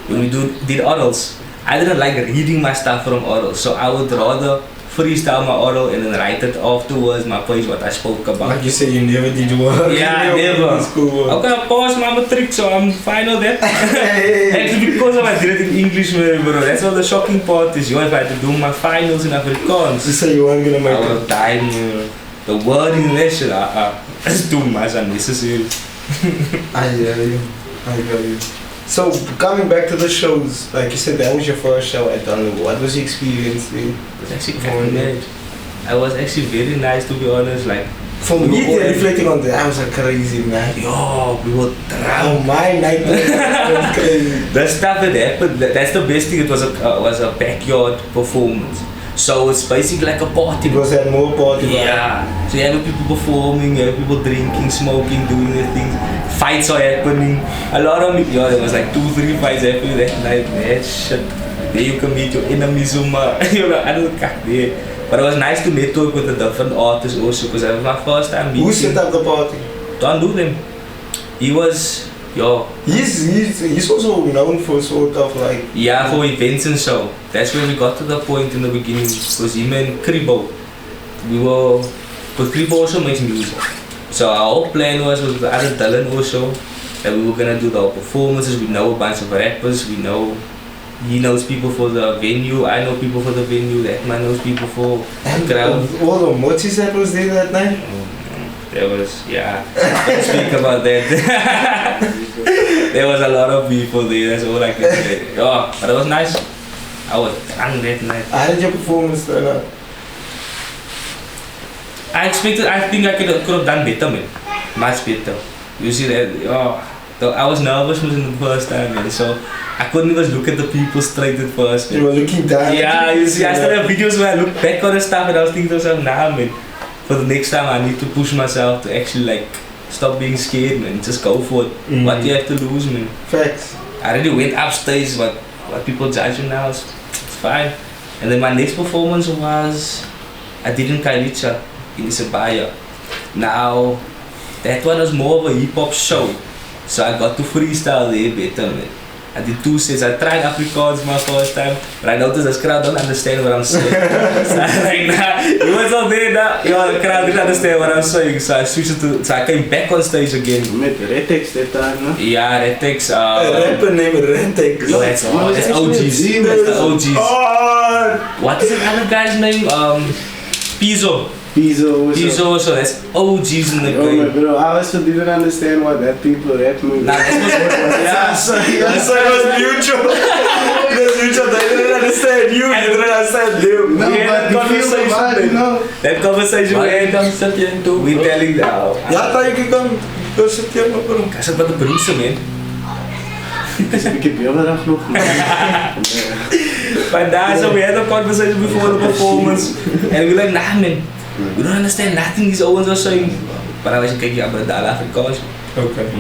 when we did orals, I didn't like reading my stuff from orals, so I would rather freestyle my oral and then write it afterwards, my page, what I spoke about. Like you say, you never did work. Yeah, never. School. Okay, I passed my matric, so I'm fine with that. Actually, because I did it in English, man, bro. That's what the shocking part is. If I had to do my finals in Afrikaans, You say you weren't gonna make I it. was dying, man. The wording in that shit, it's too much unnecessary. I hear you. I hear you. So coming back to the shows, like you said, that was your first show at Dunlop. What was the experience there? It was actually fucking bad. I was actually very nice, to be honest. Like, For we me, were all- reflecting on that, I was a crazy night. yo, we were Oh, drunk. my night was crazy. The stuff that happened, that's the best thing. It was a backyard performance. So it's basically like a party. It was at more party. Yeah. So you have people performing, you have people drinking, smoking, doing their things. Fights are happening. A lot of yeah, there was like 2-3 fights happening that night, man. Shit. There you can meet your enemies, you know, I don't cut there. But it was nice to network with the different artists also, because that was my first time meeting. Who set up the party? Don't do them. He was, yo. He's also known for sort of like. Yeah, for events and so. That's where we got to the point in the beginning. Because him and Kribo, because Kribo also makes music. So our whole plan was with the other Dylan also, that we were gonna do the performances. We know a bunch of rappers, he knows people for the venue, I know people for the venue, that man knows people for the crowd. All the mochis that was there that night? There was, yeah, don't speak about that. There was a lot of people there, that's all I can say. Oh, but it was nice. I was drunk that night. How did your performance turn out? I think I could have done better, man. Much better. You see that, I was nervous in the first time, man, so I couldn't even look at the people straight at first, man. You were looking down. Yeah, you see, I still have videos where I look back on the stuff and I was thinking to myself, nah, man, for the next time I need to push myself to actually like stop being scared, man. Just go for it. What do you have to lose, man? Facts. I already went upstage, but what people judge you now is it's fine. And then my next performance was I did in Kailicha in Isabaya. Now that one was more of a hip hop show, so I got to freestyle there better, man. I did 2 sets. I tried Afrikaans my first time, but I noticed the crowd don't understand what I'm saying. So I'm like, nah, you was all there now. The crowd didn't understand what I'm saying. So I switched it to, so I came back on stage again. Met Retex that time, no? Yeah, Retex. rapper named Rentex. That's OGs. That's the OGs. Oh, What is the other guy's name? Pizzo. Pizzo. So that's OGs in the Oh my game. bro, I also didn't understand what that people rap movie. Nah, that's what so it was mutual. It was mutual. They didn't understand you. You didn't understand them. we had that conversation. That conversation we had. We telling now. Ja, tá aí que eu senti uma por I said, but the producer, man. Ik heb heel erg nog But nah, so we had a conversation before the performance, and we like, nah, man, we don't understand nothing these Owens are saying. But I was like, yeah, but all Afrikaans. Okay.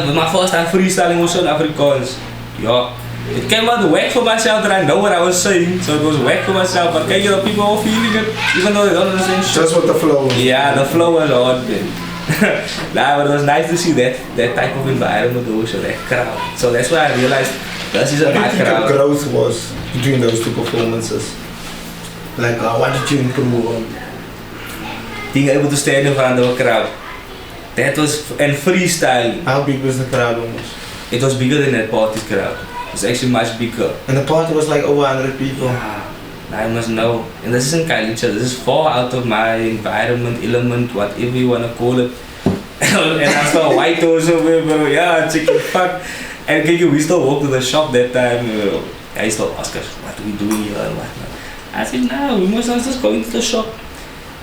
But my first time freestyling was on Afrikaans. Yeah. It came out whack for myself that I know what I was saying, so it was whack for myself. But you know, people were feeling it, even though they don't understand shit. Just with the flow. Yeah, the flow was hard, man. Nah, but it was nice to see that type of environment also, that crowd. So that's why I realized this is a What do you bad think the crowd. growth was between those 2 performances? Like, what did you improve on? Being able to stand in front of a crowd. That was, and freestyle. How big was the crowd almost? It was bigger than that party crowd. It was actually much bigger. And the party was like over 100 people. Yeah, I must know. And this isn't Kailicha, this is far out of my environment, element, whatever you wanna call it. And I'm still white also, bro. Yeah, chicken fuck. And we still walk to the shop that time. I used to ask us, what are we doing here and whatnot. I said, no, we must not just go into the shop.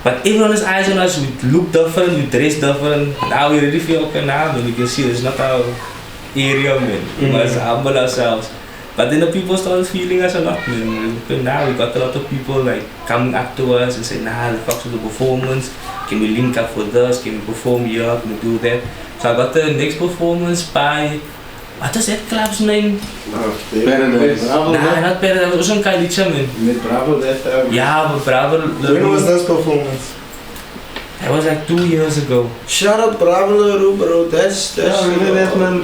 But everyone has eyes on us, we look different, we dress different. Now we really feel okay now, man. You can see it's not our area, man. We must humble ourselves. But then the people started feeling us a lot, man. But now we got a lot of people like coming up to us and saying, nah, the fucks with the performance. Can we link up for this? Can we perform here? Can we do that? So I got the next performance by, what was that club's name? Paradise. Nah, not Paradise, it was on Kailicha, man. Met Bravo that time. Yeah, but Bravo. When was this performance? That was like 2 years ago. Shout out Bravo Leroux, bro. That's remember that, man?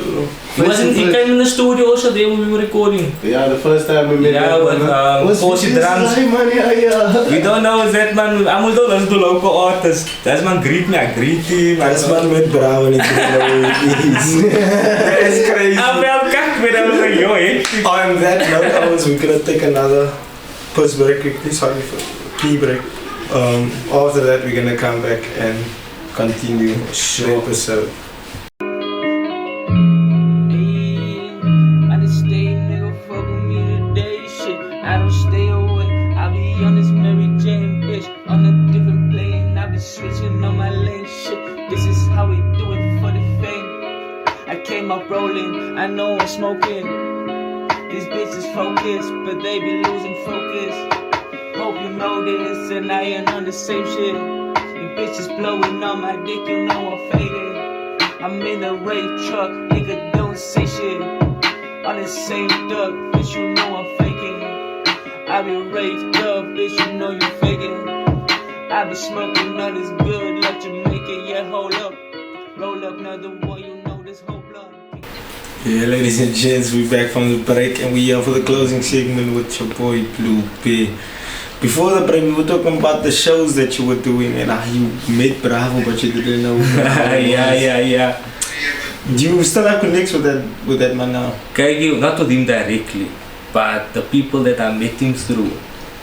He came in the studio also there when we were recording. Yeah, the first time we met. Yeah, with Forcy Drums. You don't know that man, I must listen to local artists. That's man greet me, I greet him. That's man met Bravo and he didn't know who it is. That's crazy. I felt kak with him, I was like, yo, hectic. On that note, Owens, we're gonna take another pause break quickly. Sorry for key break. After that, we're gonna come back and continue the episode. I just stay, nigga, fuck with me today, shit. I don't stay away. I be on this Mary Jane, bitch. On a different plane, I be switching on my lane, shit. This is how we do it for the fame. I came up rolling, I know I'm smoking. These bitches focus, but they be losing focus. Hope you know this, and I ain't on the same shit. You bitches blowing on my dick, you know I'm faded. I'm in a rape truck, nigga, don't say shit. On the same duck, bitch, you know I'm faking. I be raped up, bitch, you know you faking. I be smoking on this good, like Jamaican, yeah, hold up. Roll up another one, you know this whole blood. Yeah, ladies and gents, we're back from the break and we're here for the closing segment with your boy Blu Bearr. Before the break, we were talking about the shows that you were doing and how you met Bravo, but you didn't know. Yeah. Do you still have connects with that man now? Kijk, not with him directly, but the people that I met him through.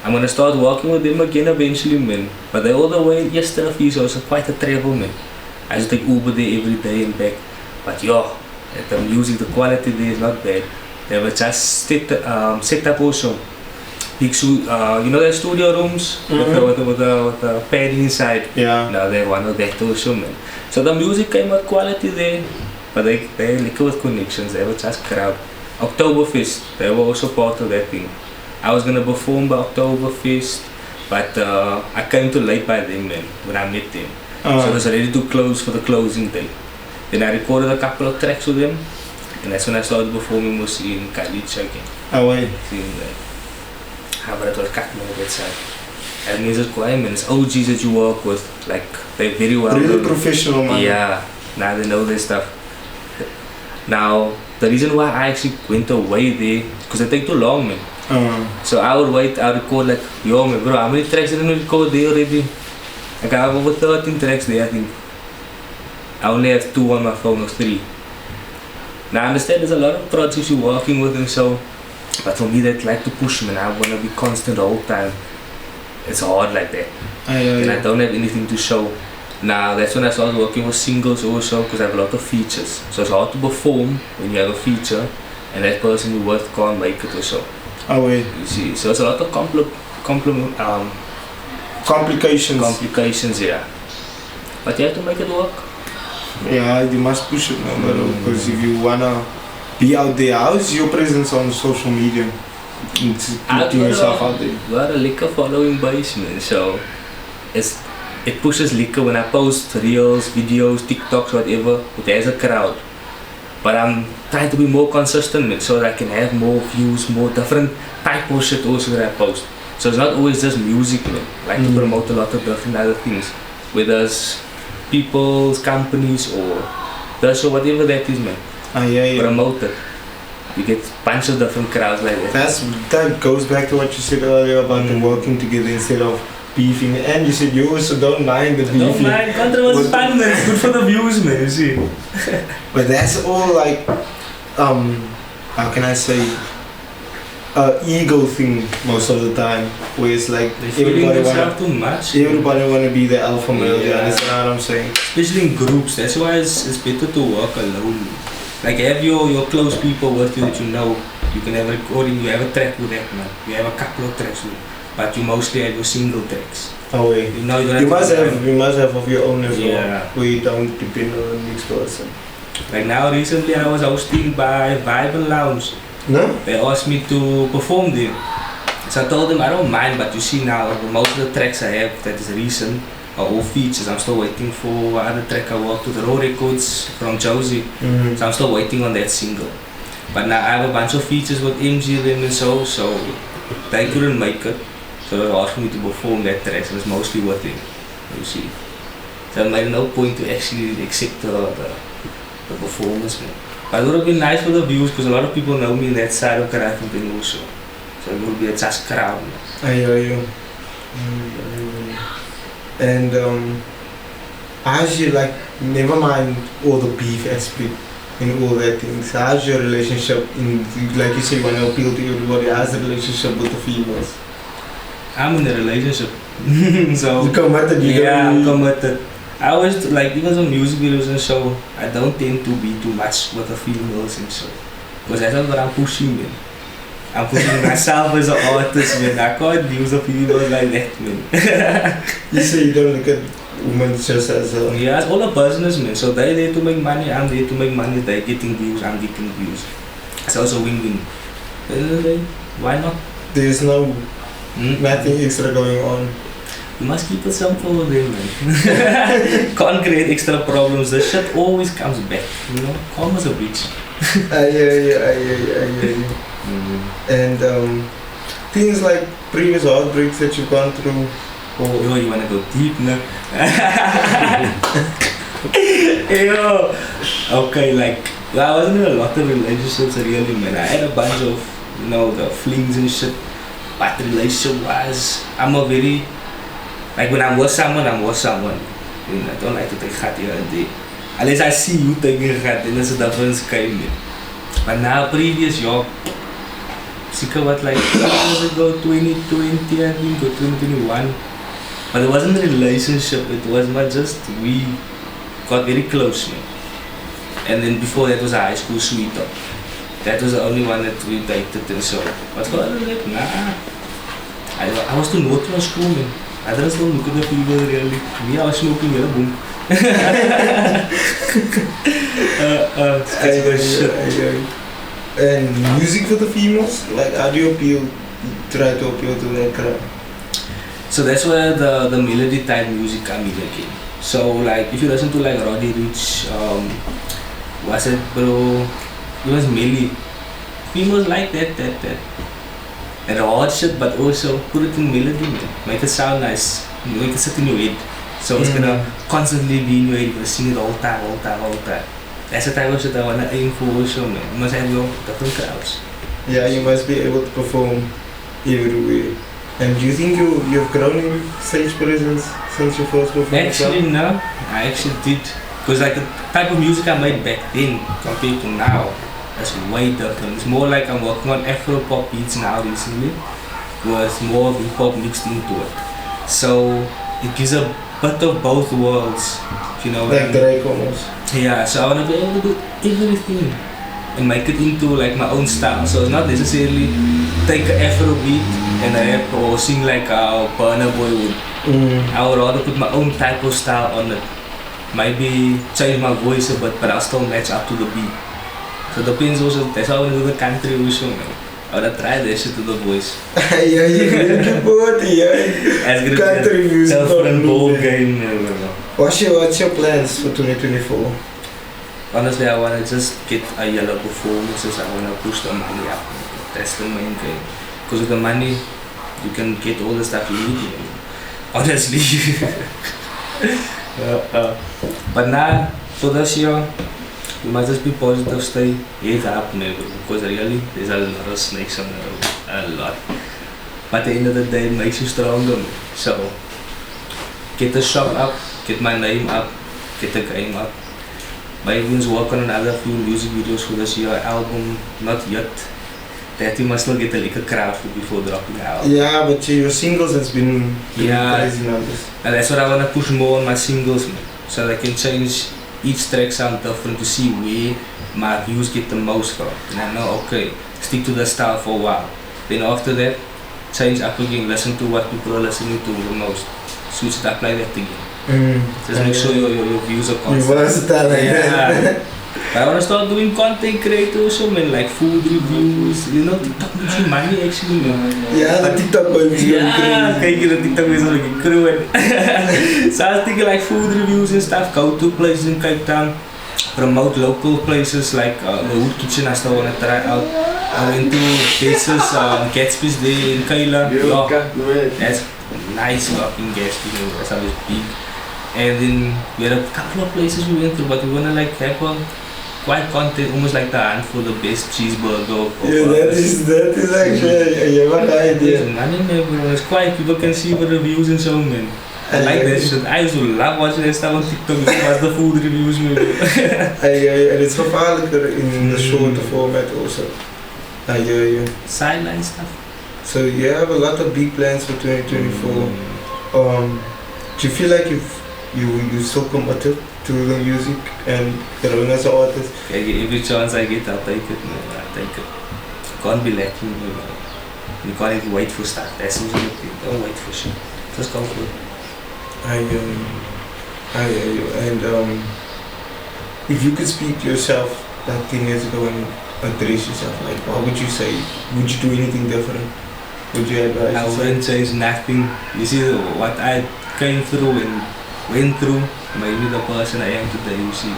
I'm gonna start working with them again eventually, man. But all the way yesterday, so it's quite a travel, man. I just take Uber there every day and back. But yo, the music, the quality there is not bad. They were just set up also. Big you know the studio rooms with the padding inside. Yeah. Now they one of that also, man. So the music came with quality there, but they liquor with connections. They were just crowd. Oktoberfest, they were also part of that thing. I was gonna perform by Oktoberfest, but I came too late by then, man, when I met them. So I was ready to close for the closing day. Then I recorded a couple of tracks with them, and that's when I started performing mostly in Kailicha again. Oh wait. but it was cut on that side. And means it's quiet, man. It's OGs that you work with, like they're very well Really known. professional, man. Yeah, now they know their stuff. Now, the reason why I actually went away there, because it take too long, man. So I would wait, I would record like, yo man, bro, how many tracks did I record there already? Like I have over 13 tracks there, I think. I only have 2 on my phone, or 3. Now I understand there's a lot of projects you're working with and so, but for me that like to push, man. I want to be constant the whole time. It's hard like that. And I don't have anything to show. Now that's when I started working with singles also, because I have a lot of features. So it's hard to perform when you have a feature and that person you work can't make it or so. Oh wait. You see, so it's a lot of complications, yeah. But you have to make it work. Yeah, you must push it, man, because if you wanna be out there, how's your presence on social media? It's putting yourself out there. We are a liquor following base, man, so it pushes liquor when I post reels, videos, TikToks, whatever. It has a crowd. But I'm trying to be more consistent, man, so that I can have more views, more different type of shit also that I post. So it's not always just music, man. I like to promote a lot of different other things, whether it's people's companies or this or whatever that is, man. Promote it. You get a bunch of different crowds like that. That goes back to what you said earlier about the working together instead of beefing. And you said you also don't mind the beefing. Don't mind, controversy is fun, man. It's good for the views, man, you see. But that's all like, how can I say, ego thing most of the time, where it's like everybody wanna be the alpha male. You understand what I'm saying? Especially in groups. That's why it's better to work alone. Like have your close people with you that you know. You can have a recording, you have a track with that, man. You have a couple of tracks with, but you mostly have your single tracks. Oh wait. You know, you must have of your own as well. Yeah. Where you don't depend on the next person. Like now recently I was hosting by Vibe and Lounge. No? They asked me to perform there. So I told them I don't mind, but you see now most of the tracks I have that is recent are all features. I'm still waiting for other track I worked with Raw Records from Josie. So I'm still waiting on that single. But now I have a bunch of features with MG them and so they couldn't make it. So they asked me to perform that track, so it's mostly with them. You see. So I made no point to actually accept the performance, man. But it would have been nice for the views because a lot of people know me in that side of Karathon also. So it would be a just crowd. I hear you. And how's your, like, never mind all the beef aspect and all that things, how's your relationship in, like you say, you want to appeal to everybody, how's the relationship with the females? I'm in a relationship. So you committed, I'm committed. I always, like, even some music videos and so, I don't tend to be too much with the females and so. Because that's not what I'm pushing, man. I'm pushing myself as an artist, man. I can't use the females like that, man. You say you don't look at women just as a... Yeah, it's all a business, man. So they're there to make money, I'm there to make money. They're getting views, I'm getting views. It's also win-win. Why not? There's no nothing extra going on. You must keep it simple with them, man. Can't create extra problems. The shit always comes back, you know. Calm as a bitch. I hear you. And things like previous heartbreaks that you've gone through. Yo, you wanna go deep now? Yo. Okay, like, I wasn't in a lot of relationships really, man. I had a bunch of, you know, the flings and shit. But relationship wise, I'm a very, like when I'm with someone, I'm with someone. You know, I don't like to take gat here and there. Unless I see you taking a gat, then it's a different kind. But now, previous year, seeker what, like, years ago, 2020, I think, or 2021. But it wasn't a relationship, it was not just, we got very close, man. And then before that was a high school sweetheart. That was the only one that we dated and so. But for other than that, nah. I was too naughty on school, man. I didn't still look at the people really. Me, I was smoking yellow boom. And music for the females? Like, how do you try to appeal to that crowd? So that's where the melody type music come in again. So like, if you listen to like Roddy Rich, what's it, bro? It was Melly. Females like that. and hard shit, but also put it in melody, man. Make it sound nice, make it sit in your head. So it's gonna constantly be in your head, you're gonna sing it all the time. That's the type of shit I wanna aim for also, man. You must have your different crowds. Yeah, you must be able to perform everywhere. And do you think you've grown in stage presence since your first performance? Actually, no. I actually did. Because like the type of music I made back then compared to now, that's way different. It's more like I'm working on Afro-pop beats now recently, with more hip-hop mixed into it. So it gives a bit of both worlds, if you know what I Like mean. Drake almost. Yeah, so I want to be able to do everything and make it into like my own style. So it's not necessarily take an Afro beat and rap or sing like a Burna Boy would. I would rather put my own type of style on it. Maybe change my voice a bit, but I'll still match up to the beat. So it depends also, that's how I want to do the country also, man. I want to try that shit to the voice. Yeah, you're good boy, yeah. As good Country as music. different ball game. What's your plans for 2024? Honestly, I want to just get a yellow performances. I want to push the money up. That's the main thing. Because with the money, you can get all the stuff you need. Honestly. But now, for this year, you must just be positive, stay head up, never. Because really, there's a lot of snakes on the road. A lot. But at the end of the day, it makes you stronger. So, get the shop up, get my name up, get the game up. My everyone's work on another few music videos for this year, album, not yet. That you must still get a liquor crowd for before dropping the album. Yeah, but your singles has been crazy numbers. And that's what I want to push more on my singles, man. So I can change each track sound different to see where my views get the most from. And I know, okay, stick to the style for a while. Then after that, change up again, listen to what people are listening to the most. Switch it up like that again. Just make sure your views are constant. You're versatile like that. But I want to start doing content creators, so man, like food reviews, you know, TikTok makes you money actually, man. Yeah, the TikTok boys Yeah, kijk, the TikTok is like a crew. So I was thinking like food reviews and stuff, go to places in Cape Town, promote local places like the Hood Kitchen I still want to try out. I went to places, Gatsby's there in Kaila. Yeah, that's nice fucking Gatsby, you know, that's always big. And then we had a couple of places we went to, but we wanna like have quite content, almost like the hunt for the best cheeseburger. Yeah, that is actually a one idea. There's money in there, bro. It's quiet. People can see the reviews and so, man. I like that shit. I used to love watching that stuff on TikTok. It was the food reviews, man. And it's gevaarlijker in the shorter format also. I hear you. Sideline stuff. So you have a lot of big plans for 2024. Do you feel like you still committed to the music and growing as an artist? Every chance I get, I'll take it, man. I'll take it. Can't be lacking, man. You can't even wait for stuff. That's usually the thing. Don't wait for shit. Just go for it. I hear you. And if you could speak to yourself like 10 years ago and address yourself, like what would you say? Would you do anything different? Would you advise I yourself? wouldn't change nothing. You see what I came through and went through made me the person I am today, you see.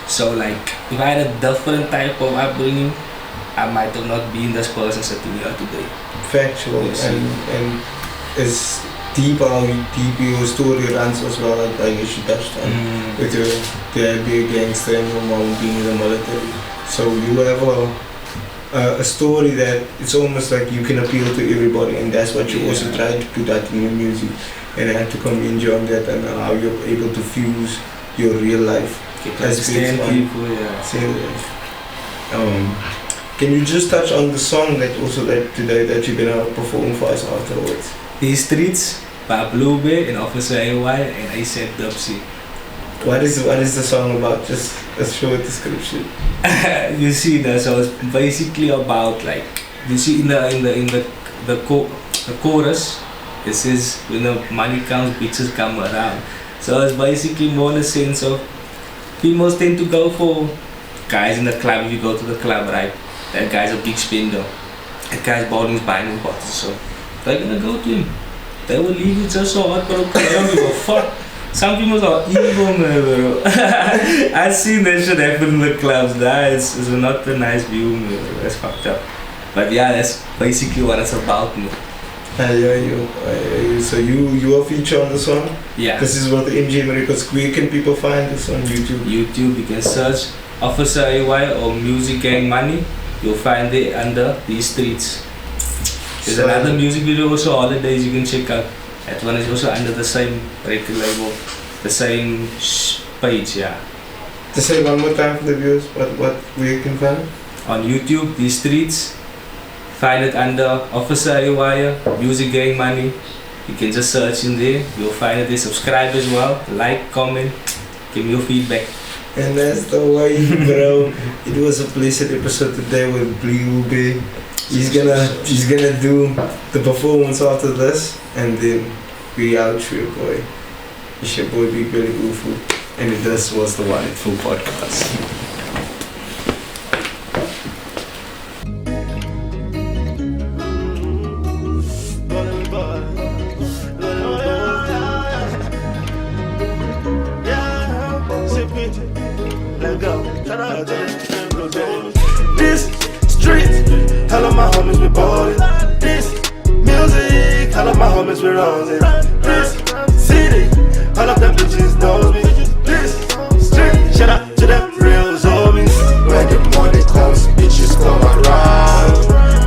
So like, if I had a different type of upbringing, I might have not been this person sitting here today. Factual, and it's deep how deep your story runs as well, like I guess you touched on. With your dad being a gangster and your mom being in the military. So you have a story that it's almost like you can appeal to everybody, and that's what you also try to put out in your music. And I have to commend you on that and how you're able to fuse your real life. Understand people, Can you just touch on the song that also that today that you're gonna perform for us afterwards? These Streets by Blu Bearr and Officer AY and ASAP Dubsy. What is the song about? Just a short description. You see that, so it's basically about like, you see in the chorus, it says when the money comes, bitches come around. So it's basically more in the sense of females tend to go for guys in the club. If you go to the club, right, that guy's a big spender. That guy's bowling, buying him bottles. So they're gonna go to him. They will leave you just so hot, bro. They don't give a fuck. Some people are evil, man, bro. I've seen that shit happen in the clubs. It's not a nice view, man. That's fucked up. But yeah, that's basically what it's about. I hear you. So you are featured on the song? Yeah. This is what the MJ Records. Where can people find this on YouTube? YouTube, you can search Officer AY or Music Gang Money. You'll find it under These Streets. There's another music video also, Holidays, you can check out. That one is also under the same record label, the same page, yeah. To say one more time for the viewers, where you can find it? On YouTube, These Streets. Find it under Officer AY, Music Gang Money. You can just search in there, you'll find it there. Subscribe as well, like, comment, give me your feedback. And that's the way, bro. It was a pleasant episode today with Blu Bearr. He's gonna do the performance after this, and then we out your boy. It's your boy Big Belly Ufu, and this was the One It Full podcast. This street, all of my homies we ballin'. This music, all of my homies we rollin'. This city, all of them bitches knows me. This street, shout out to them real zombies. When the money comes, bitches come around.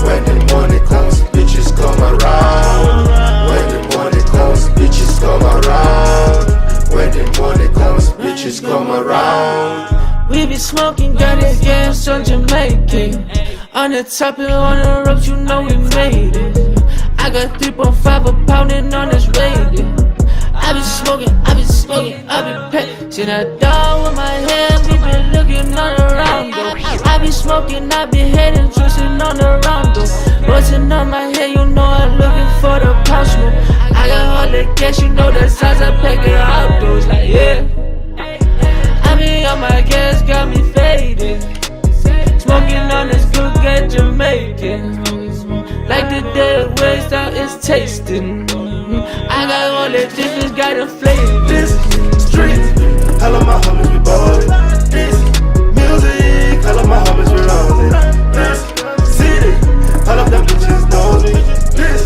When the money comes, bitches come around. When the money comes, bitches come around. When the money comes, bitches come around. We be smoking, got it gas on Jamaican. On the top and on the ropes, you know we made it. I got 3.5 a poundin' on this radio. I be smoking, I be patching a dog with my hand. We been looking all around though. I be smoking, I be heading, twisting on the round though. Bustin' on my head, you know I'm looking for the pound smoke. I got all the cash, you know the size I pack it outdoors. Like yeah. On my gas got me faded. Smoking on this good get Jamaican. Like the dead waste out is tasting. I got all the different, got a flavor. This street, all of my homies we ballin'. This music, all of my homies we rollin'. This city, all of them bitches know me. This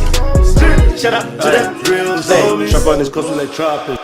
street, shout out to them real zombies. Trap on this coast like trapping.